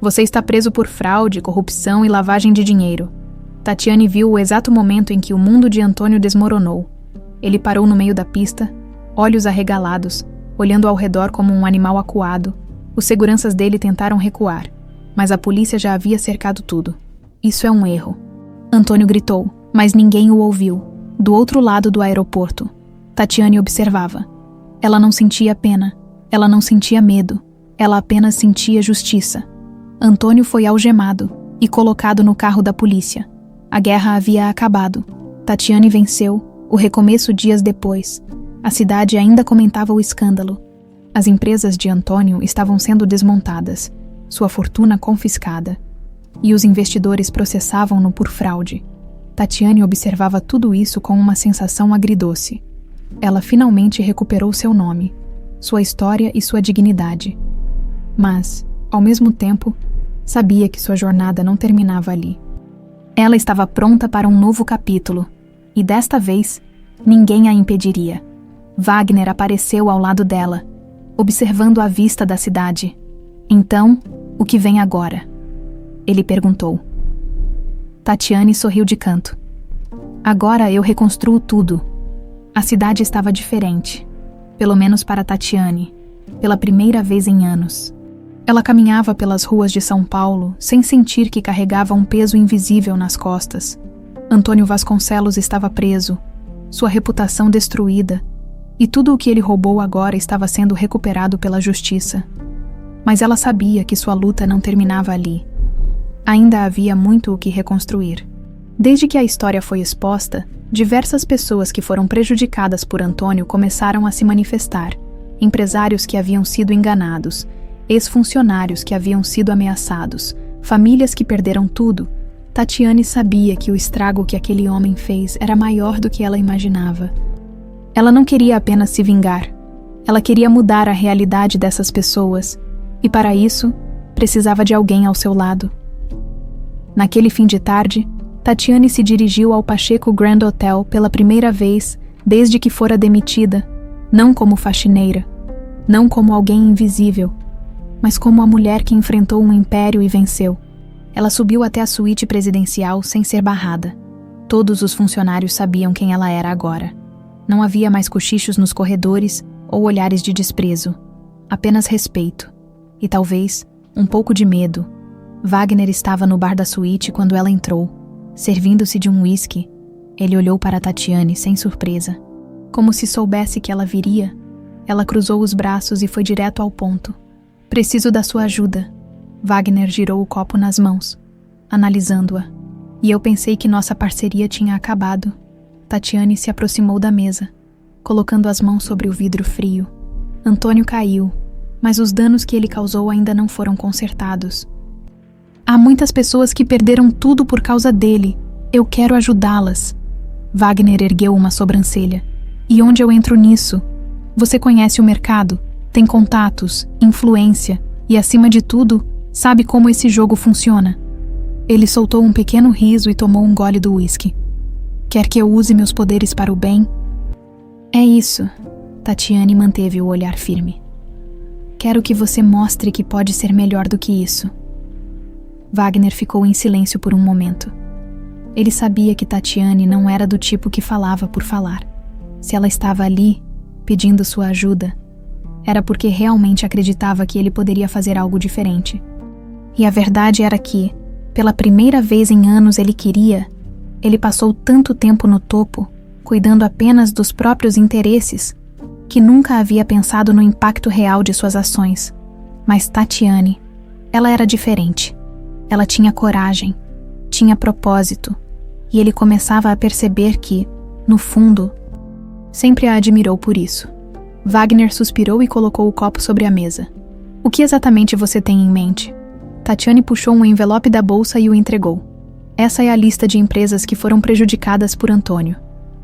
você está preso por fraude, corrupção e lavagem de dinheiro. Tatiane viu o exato momento em que o mundo de Antônio desmoronou. Ele parou no meio da pista, olhos arregalados, olhando ao redor como um animal acuado. Os seguranças dele tentaram recuar, mas a polícia já havia cercado tudo. Isso é um erro. Antônio gritou, mas ninguém o ouviu. Do outro lado do aeroporto, Tatiane observava. Ela não sentia pena, ela não sentia medo, ela apenas sentia justiça. Antônio foi algemado e colocado no carro da polícia. A guerra havia acabado. Tatiane venceu, o recomeço dias depois. A cidade ainda comentava o escândalo. As empresas de Antônio estavam sendo desmontadas, sua fortuna confiscada. E os investidores processavam-no por fraude. Tatiane observava tudo isso com uma sensação agridoce. Ela finalmente recuperou seu nome, sua história e sua dignidade. Mas, ao mesmo tempo, sabia que sua jornada não terminava ali. Ela estava pronta para um novo capítulo, e desta vez, ninguém a impediria. Wagner apareceu ao lado dela, observando a vista da cidade. Então, o que vem agora? Ele perguntou. Tatiane sorriu de canto. Agora eu reconstruo tudo. A cidade estava diferente, pelo menos para Tatiane, pela primeira vez em anos. Ela caminhava pelas ruas de São Paulo sem sentir que carregava um peso invisível nas costas. Antônio Vasconcelos estava preso, sua reputação destruída, e tudo o que ele roubou agora estava sendo recuperado pela justiça. Mas ela sabia que sua luta não terminava ali. Ainda havia muito o que reconstruir. Desde que a história foi exposta, diversas pessoas que foram prejudicadas por Antônio começaram a se manifestar. Empresários que haviam sido enganados, ex-funcionários que haviam sido ameaçados, famílias que perderam tudo. Tatiane sabia que o estrago que aquele homem fez era maior do que ela imaginava. Ela não queria apenas se vingar. Ela queria mudar a realidade dessas pessoas. E para isso, precisava de alguém ao seu lado. Naquele fim de tarde, Tatiane se dirigiu ao Pacheco Grand Hotel pela primeira vez desde que fora demitida, não como faxineira, não como alguém invisível, mas como a mulher que enfrentou um império e venceu. Ela subiu até a suíte presidencial sem ser barrada. Todos os funcionários sabiam quem ela era agora. Não havia mais cochichos nos corredores ou olhares de desprezo, apenas respeito e talvez um pouco de medo. Wagner estava no bar da suíte quando ela entrou, servindo-se de um uísque. Ele olhou para Tatiane sem surpresa. Como se soubesse que ela viria, ela cruzou os braços e foi direto ao ponto. Preciso da sua ajuda. Wagner girou o copo nas mãos, analisando-a. E eu pensei que nossa parceria tinha acabado. Tatiane se aproximou da mesa, colocando as mãos sobre o vidro frio. Antônio caiu, mas os danos que ele causou ainda não foram consertados. Há muitas pessoas que perderam tudo por causa dele. Eu quero ajudá-las. Wagner ergueu uma sobrancelha. E onde eu entro nisso? Você conhece o mercado, tem contatos, influência e, acima de tudo, sabe como esse jogo funciona. Ele soltou um pequeno riso e tomou um gole do uísque. Quer que eu use meus poderes para o bem? É isso. Tatiane manteve o olhar firme. Quero que você mostre que pode ser melhor do que isso. Wagner ficou em silêncio por um momento. Ele sabia que Tatiane não era do tipo que falava por falar. Se ela estava ali, pedindo sua ajuda, era porque realmente acreditava que ele poderia fazer algo diferente. E a verdade era que, pela primeira vez em anos ele passou tanto tempo no topo, cuidando apenas dos próprios interesses, que nunca havia pensado no impacto real de suas ações. Mas Tatiane, ela era diferente. Ela tinha coragem, tinha propósito, e ele começava a perceber que, no fundo, sempre a admirou por isso. Wagner suspirou e colocou o copo sobre a mesa. O que exatamente você tem em mente? Tatiane puxou um envelope da bolsa e o entregou. Essa é a lista de empresas que foram prejudicadas por Antônio.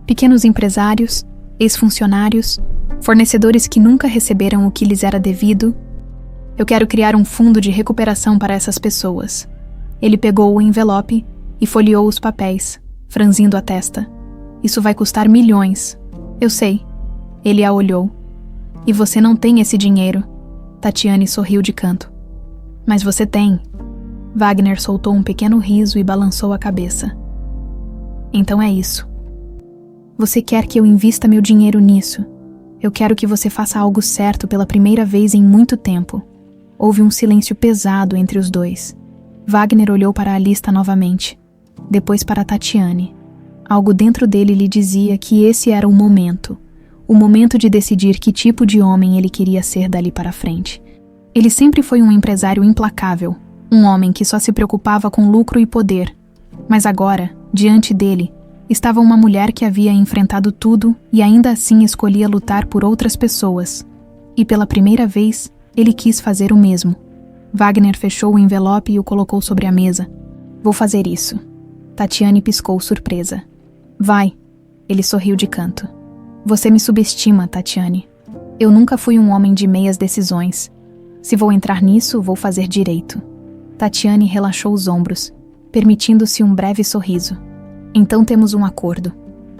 Pequenos empresários, ex-funcionários, fornecedores que nunca receberam o que lhes era devido. Eu quero criar um fundo de recuperação para essas pessoas. Ele pegou o envelope e folheou os papéis, franzindo a testa. Isso vai custar milhões. Eu sei. Ele a olhou. E você não tem esse dinheiro. Tatiane sorriu de canto. Mas você tem. Wagner soltou um pequeno riso e balançou a cabeça. Então é isso. Você quer que eu invista meu dinheiro nisso? Eu quero que você faça algo certo pela primeira vez em muito tempo. Houve um silêncio pesado entre os dois. Wagner olhou para a lista novamente, depois para Tatiane. Algo dentro dele lhe dizia que esse era o momento de decidir que tipo de homem ele queria ser dali para frente. Ele sempre foi um empresário implacável, um homem que só se preocupava com lucro e poder. Mas agora, diante dele, estava uma mulher que havia enfrentado tudo e ainda assim escolhia lutar por outras pessoas. E pela primeira vez, ele quis fazer o mesmo. Wagner fechou o envelope e o colocou sobre a mesa. Vou fazer isso. Tatiane piscou surpresa. Vai. Ele sorriu de canto. Você me subestima, Tatiane. Eu nunca fui um homem de meias decisões. Se vou entrar nisso, vou fazer direito. Tatiane relaxou os ombros, permitindo-se um breve sorriso. Então temos um acordo.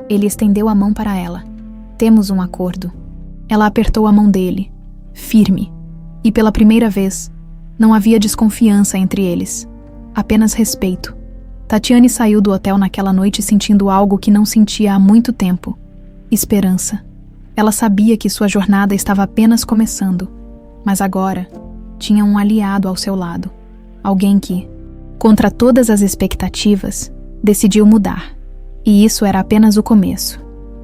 Ele estendeu a mão para ela. Temos um acordo. Ela apertou a mão dele, firme. E pela primeira vez, não havia desconfiança entre eles. Apenas respeito. Tatiane saiu do hotel naquela noite sentindo algo que não sentia há muito tempo. Esperança. Ela sabia que sua jornada estava apenas começando. Mas agora, tinha um aliado ao seu lado. Alguém que, contra todas as expectativas, decidiu mudar. E isso era apenas o começo.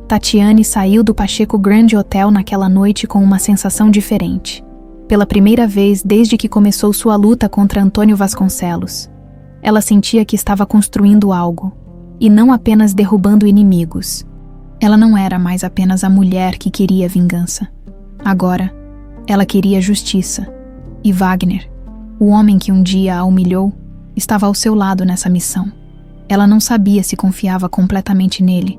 Tatiane saiu do Pacheco Grand Hotel naquela noite com uma sensação diferente. Pela primeira vez desde que começou sua luta contra Antônio Vasconcelos, ela sentia que estava construindo algo, e não apenas derrubando inimigos. Ela não era mais apenas a mulher que queria vingança. Agora, ela queria justiça. E Wagner, o homem que um dia a humilhou, estava ao seu lado nessa missão. Ela não sabia se confiava completamente nele,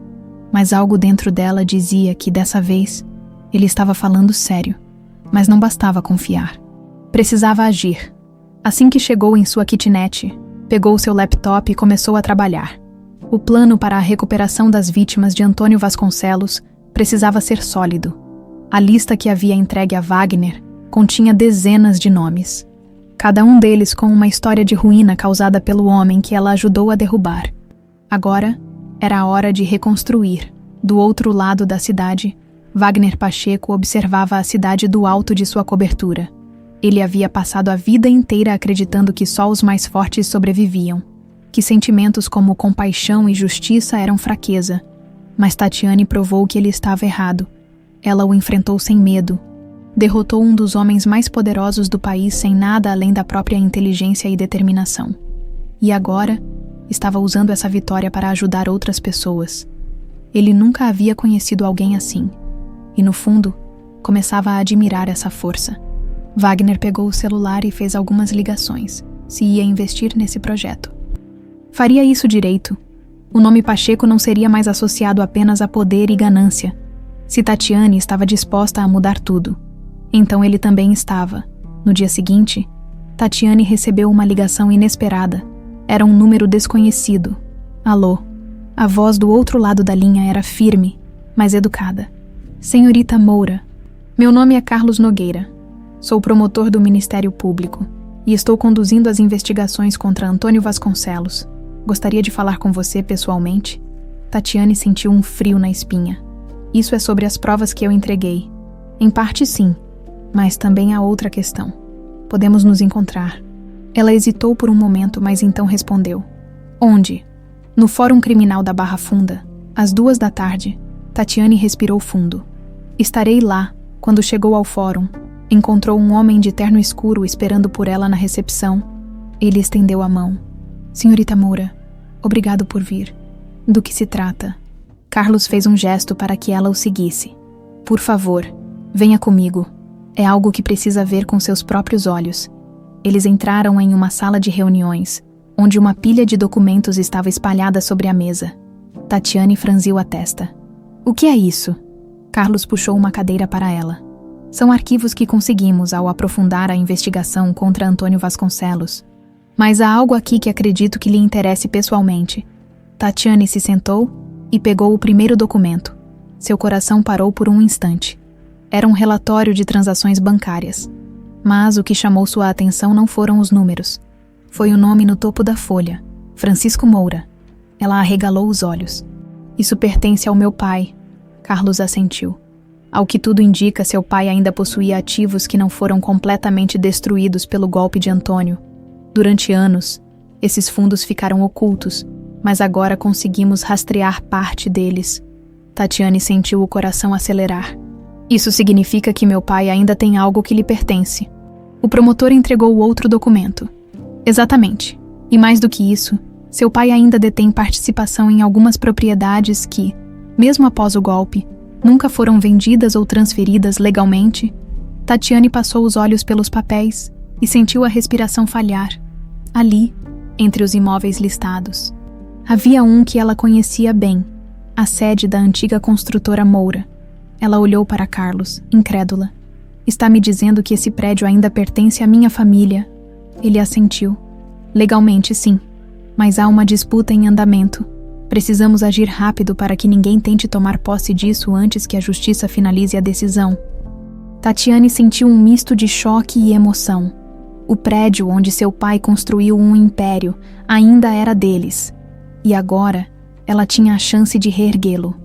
mas algo dentro dela dizia que dessa vez ele estava falando sério. Mas não bastava confiar. Precisava agir. Assim que chegou em sua kitnet, pegou seu laptop e começou a trabalhar. O plano para a recuperação das vítimas de Antônio Vasconcelos precisava ser sólido. A lista que havia entregue a Wagner continha dezenas de nomes. Cada um deles com uma história de ruína causada pelo homem que ela ajudou a derrubar. Agora, era a hora de reconstruir. Do outro lado da cidade, Wagner Pacheco observava a cidade do alto de sua cobertura. Ele havia passado a vida inteira acreditando que só os mais fortes sobreviviam, que sentimentos como compaixão e justiça eram fraqueza. Mas Tatiane provou que ele estava errado. Ela o enfrentou sem medo. Derrotou um dos homens mais poderosos do país sem nada além da própria inteligência e determinação. E agora, estava usando essa vitória para ajudar outras pessoas. Ele nunca havia conhecido alguém assim. E no fundo, começava a admirar essa força. Wagner pegou o celular e fez algumas ligações, se ia investir nesse projeto. Faria isso direito. O nome Pacheco não seria mais associado apenas a poder e ganância. Se Tatiane estava disposta a mudar tudo, então ele também estava. No dia seguinte, Tatiane recebeu uma ligação inesperada. Era um número desconhecido. Alô. A voz do outro lado da linha era firme, mas educada. Senhorita Moura, meu nome é Carlos Nogueira. Sou promotor do Ministério Público e estou conduzindo as investigações contra Antônio Vasconcelos. Gostaria de falar com você pessoalmente. Tatiane sentiu um frio na espinha. Isso é sobre as provas que eu entreguei. Em parte sim, mas também há outra questão. Podemos nos encontrar. Ela hesitou por um momento, mas então respondeu. Onde? No Fórum Criminal da Barra Funda, às 14h. Tatiane respirou fundo. Estarei lá. Quando chegou ao fórum, encontrou um homem de terno escuro esperando por ela na recepção. Ele estendeu a mão. Senhorita Moura, obrigado por vir. Do que se trata? Carlos fez um gesto para que ela o seguisse. Por favor, venha comigo. É algo que precisa ver com seus próprios olhos. Eles entraram em uma sala de reuniões, onde uma pilha de documentos estava espalhada sobre a mesa. Tatiane franziu a testa. O que é isso? Carlos puxou uma cadeira para ela. São arquivos que conseguimos ao aprofundar a investigação contra Antônio Vasconcelos. Mas há algo aqui que acredito que lhe interesse pessoalmente. Tatiane se sentou e pegou o primeiro documento. Seu coração parou por um instante. Era um relatório de transações bancárias. Mas o que chamou sua atenção não foram os números. Foi o nome no topo da folha. Francisco Moura. Ela arregalou os olhos. Isso pertence ao meu pai. Carlos assentiu. Ao que tudo indica, seu pai ainda possuía ativos que não foram completamente destruídos pelo golpe de Antônio. Durante anos, esses fundos ficaram ocultos, mas agora conseguimos rastrear parte deles. Tatiane sentiu o coração acelerar. Isso significa que meu pai ainda tem algo que lhe pertence. O promotor entregou o outro documento. Exatamente. E mais do que isso, seu pai ainda detém participação em algumas propriedades que, mesmo após o golpe, nunca foram vendidas ou transferidas legalmente. Tatiane passou os olhos pelos papéis e sentiu a respiração falhar. Ali, entre os imóveis listados, havia um que ela conhecia bem, a sede da antiga construtora Moura. Ela olhou para Carlos, incrédula. Está me dizendo que esse prédio ainda pertence à minha família? Ele assentiu. Legalmente, sim. Mas há uma disputa em andamento. Precisamos agir rápido para que ninguém tente tomar posse disso antes que a justiça finalize a decisão. Tatiane sentiu um misto de choque e emoção. O prédio onde seu pai construiu um império ainda era deles. E agora, ela tinha a chance de reerguê-lo.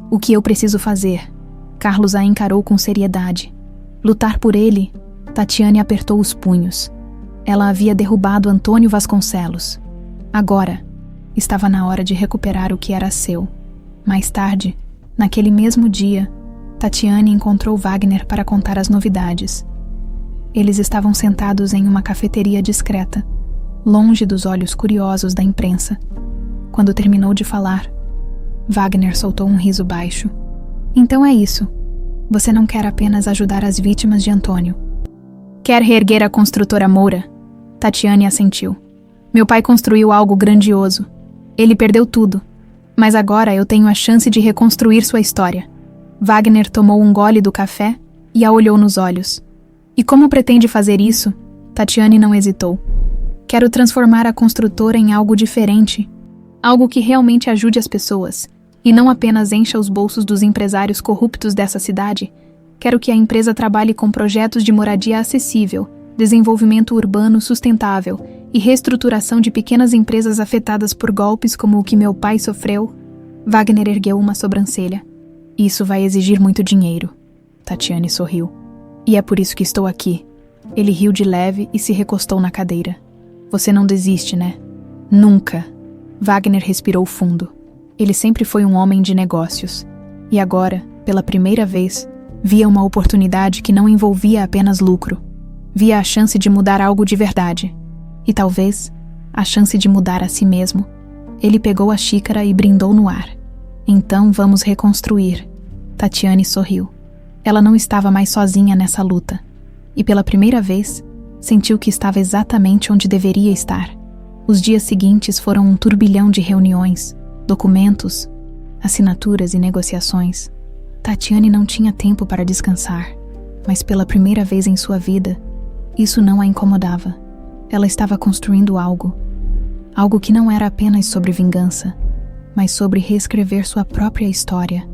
O que eu preciso fazer? Carlos a encarou com seriedade. Lutar por ele? Tatiane apertou os punhos. Ela havia derrubado Antônio Vasconcelos. Agora, estava na hora de recuperar o que era seu. Mais tarde, naquele mesmo dia, Tatiane encontrou Wagner para contar as novidades. Eles estavam sentados em uma cafeteria discreta, longe dos olhos curiosos da imprensa. Quando terminou de falar, Wagner soltou um riso baixo. Então é isso. Você não quer apenas ajudar as vítimas de Antônio. Quer reerguer a construtora Moura? Tatiane assentiu. Meu pai construiu algo grandioso. Ele perdeu tudo. Mas agora eu tenho a chance de reconstruir sua história. Wagner tomou um gole do café e a olhou nos olhos. E como pretende fazer isso? Tatiane não hesitou. Quero transformar a construtora em algo diferente. Algo que realmente ajude as pessoas. E não apenas encha os bolsos dos empresários corruptos dessa cidade. Quero que a empresa trabalhe com projetos de moradia acessível, desenvolvimento urbano sustentável e reestruturação de pequenas empresas afetadas por golpes como o que meu pai sofreu. Wagner ergueu uma sobrancelha. Isso vai exigir muito dinheiro. Tatiane sorriu. E é por isso que estou aqui. Ele riu de leve e se recostou na cadeira. Você não desiste, né? Nunca. Wagner respirou fundo. Ele sempre foi um homem de negócios. E agora, pela primeira vez, via uma oportunidade que não envolvia apenas lucro. Via a chance de mudar algo de verdade. E talvez, a chance de mudar a si mesmo. Ele pegou a xícara e brindou no ar. Então vamos reconstruir. Tatiane sorriu. Ela não estava mais sozinha nessa luta. E pela primeira vez, sentiu que estava exatamente onde deveria estar. Os dias seguintes foram um turbilhão de reuniões, documentos, assinaturas e negociações. Tatiane não tinha tempo para descansar, mas pela primeira vez em sua vida, isso não a incomodava. Ela estava construindo algo que não era apenas sobre vingança, mas sobre reescrever sua própria história.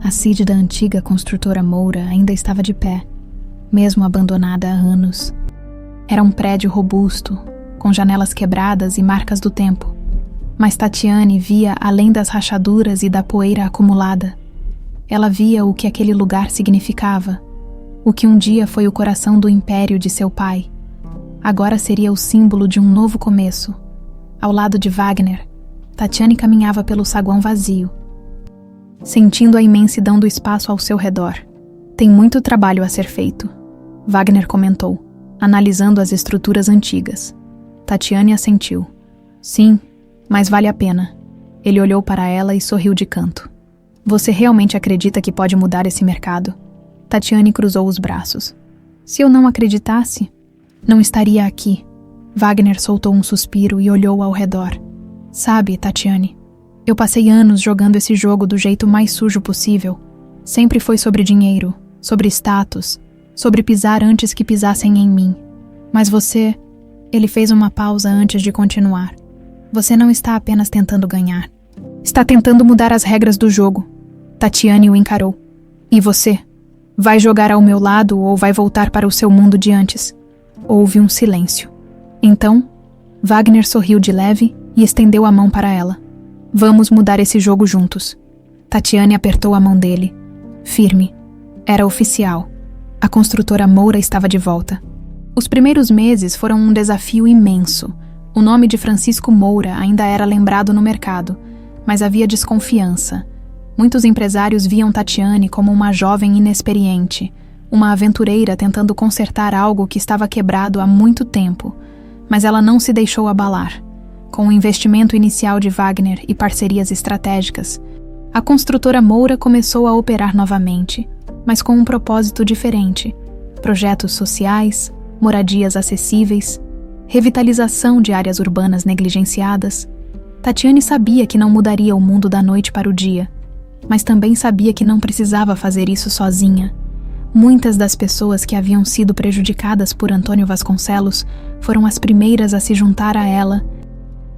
A sede da antiga construtora Moura ainda estava de pé, mesmo abandonada há anos. Era um prédio robusto, com janelas quebradas e marcas do tempo. Mas Tatiane via além das rachaduras e da poeira acumulada. Ela via o que aquele lugar significava. O que um dia foi o coração do império de seu pai, agora seria o símbolo de um novo começo. Ao lado de Wagner, Tatiane caminhava pelo saguão vazio, sentindo a imensidão do espaço ao seu redor. Tem muito trabalho a ser feito, Wagner comentou, analisando as estruturas antigas. Tatiane assentiu. Sim, mas vale a pena. Ele olhou para ela e sorriu de canto. Você realmente acredita que pode mudar esse mercado? Tatiane cruzou os braços. Se eu não acreditasse, não estaria aqui. Wagner soltou um suspiro e olhou ao redor. Sabe, Tatiane, eu passei anos jogando esse jogo do jeito mais sujo possível. Sempre foi sobre dinheiro, sobre status, sobre pisar antes que pisassem em mim. Mas você... Ele fez uma pausa antes de continuar. Você não está apenas tentando ganhar. Está tentando mudar as regras do jogo. Tatiane o encarou. E você? Vai jogar ao meu lado ou vai voltar para o seu mundo de antes? Houve um silêncio. Então, Wagner sorriu de leve e estendeu a mão para ela. Vamos mudar esse jogo juntos. Tatiane apertou a mão dele. Firme. Era oficial. A construtora Moura estava de volta. Os primeiros meses foram um desafio imenso. O nome de Francisco Moura ainda era lembrado no mercado, mas havia desconfiança. Muitos empresários viam Tatiane como uma jovem inexperiente, uma aventureira tentando consertar algo que estava quebrado há muito tempo, mas ela não se deixou abalar. Com o investimento inicial de Wagner e parcerias estratégicas, a construtora Moura começou a operar novamente, mas com um propósito diferente: projetos sociais, moradias acessíveis, revitalização de áreas urbanas negligenciadas. Tatiane sabia que não mudaria o mundo da noite para o dia, mas também sabia que não precisava fazer isso sozinha. Muitas das pessoas que haviam sido prejudicadas por Antônio Vasconcelos foram as primeiras a se juntar a ela.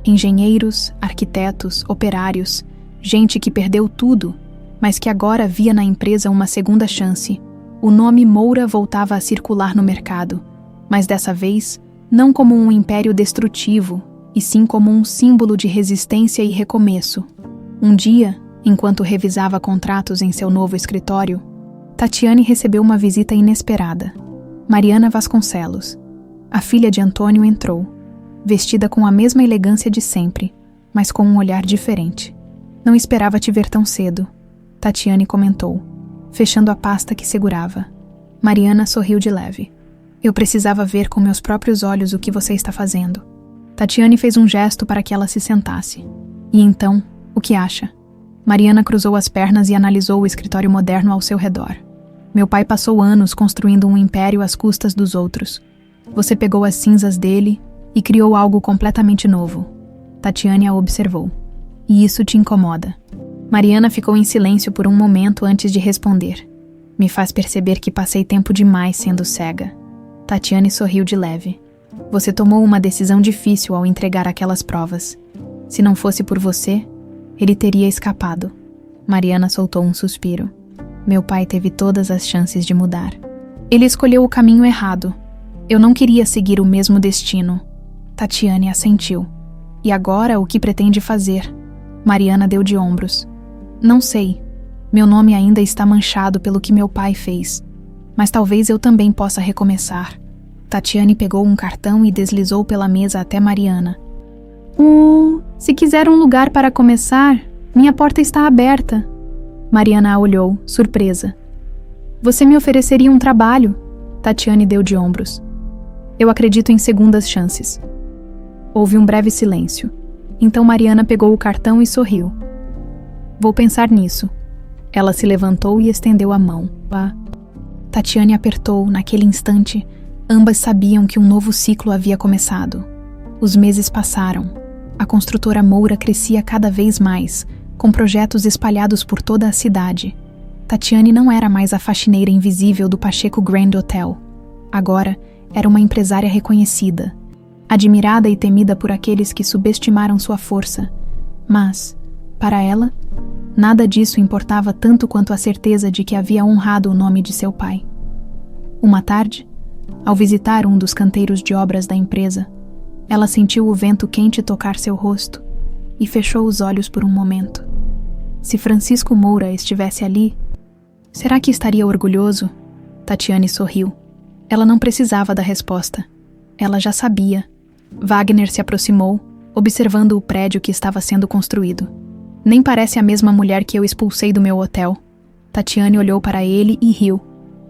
Engenheiros, arquitetos, operários, gente que perdeu tudo, mas que agora via na empresa uma segunda chance. O nome Moura voltava a circular no mercado, mas dessa vez não como um império destrutivo, e sim como um símbolo de resistência e recomeço. Um dia, enquanto revisava contratos em seu novo escritório, Tatiane recebeu uma visita inesperada. Mariana Vasconcelos, a filha de Antônio, entrou, vestida com a mesma elegância de sempre, mas com um olhar diferente. Não esperava te ver tão cedo, Tatiane comentou, fechando a pasta que segurava. Mariana sorriu de leve. Eu precisava ver com meus próprios olhos o que você está fazendo. Tatiane fez um gesto para que ela se sentasse. E então, o que acha? Mariana cruzou as pernas e analisou o escritório moderno ao seu redor. Meu pai passou anos construindo um império às custas dos outros. Você pegou as cinzas dele e criou algo completamente novo. Tatiane a observou. E isso te incomoda? Mariana ficou em silêncio por um momento antes de responder. Me faz perceber que passei tempo demais sendo cega. Tatiane sorriu de leve. Você tomou uma decisão difícil ao entregar aquelas provas. Se não fosse por você, ele teria escapado. Mariana soltou um suspiro. Meu pai teve todas as chances de mudar. Ele escolheu o caminho errado. Eu não queria seguir o mesmo destino. Tatiane assentiu. E agora o que pretende fazer? Mariana deu de ombros. Não sei. Meu nome ainda está manchado pelo que meu pai fez. Mas talvez eu também possa recomeçar. Tatiane pegou um cartão e deslizou pela mesa até Mariana. Se quiser um lugar para começar, minha porta está aberta. Mariana a olhou, surpresa. Você me ofereceria um trabalho? Tatiane deu de ombros. Eu acredito em segundas chances. Houve um breve silêncio. Então Mariana pegou o cartão e sorriu. Vou pensar nisso. Ela se levantou e estendeu a mão. Tatiane apertou, naquele instante. Ambas sabiam que um novo ciclo havia começado. Os meses passaram. A construtora Moura crescia cada vez mais, com projetos espalhados por toda a cidade. Tatiane não era mais a faxineira invisível do Pacheco Grand Hotel. Agora, era uma empresária reconhecida, admirada e temida por aqueles que subestimaram sua força. Mas, para ela, nada disso importava tanto quanto a certeza de que havia honrado o nome de seu pai. Uma tarde, ao visitar um dos canteiros de obras da empresa, ela sentiu o vento quente tocar seu rosto e fechou os olhos por um momento. Se Francisco Moura estivesse ali, será que estaria orgulhoso? Tatiane sorriu. Ela não precisava da resposta. Ela já sabia. Wagner se aproximou, observando o prédio que estava sendo construído. Nem parece a mesma mulher que eu expulsei do meu hotel. Tatiane olhou para ele e riu.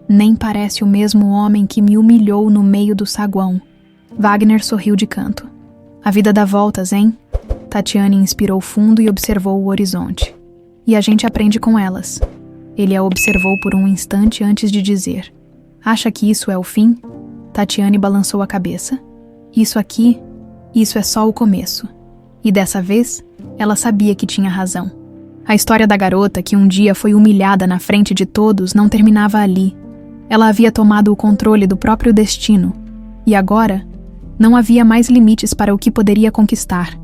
Nem parece o mesmo homem que me humilhou no meio do saguão. Wagner sorriu de canto. A vida dá voltas, hein? Tatiane inspirou fundo e observou o horizonte. E a gente aprende com elas. Ele a observou por um instante antes de dizer: Acha que isso é o fim? Tatiane balançou a cabeça. Isso é só o começo. E dessa vez, ela sabia que tinha razão. A história da garota que um dia foi humilhada na frente de todos não terminava ali. Ela havia tomado o controle do próprio destino. E agora, não havia mais limites para o que poderia conquistar.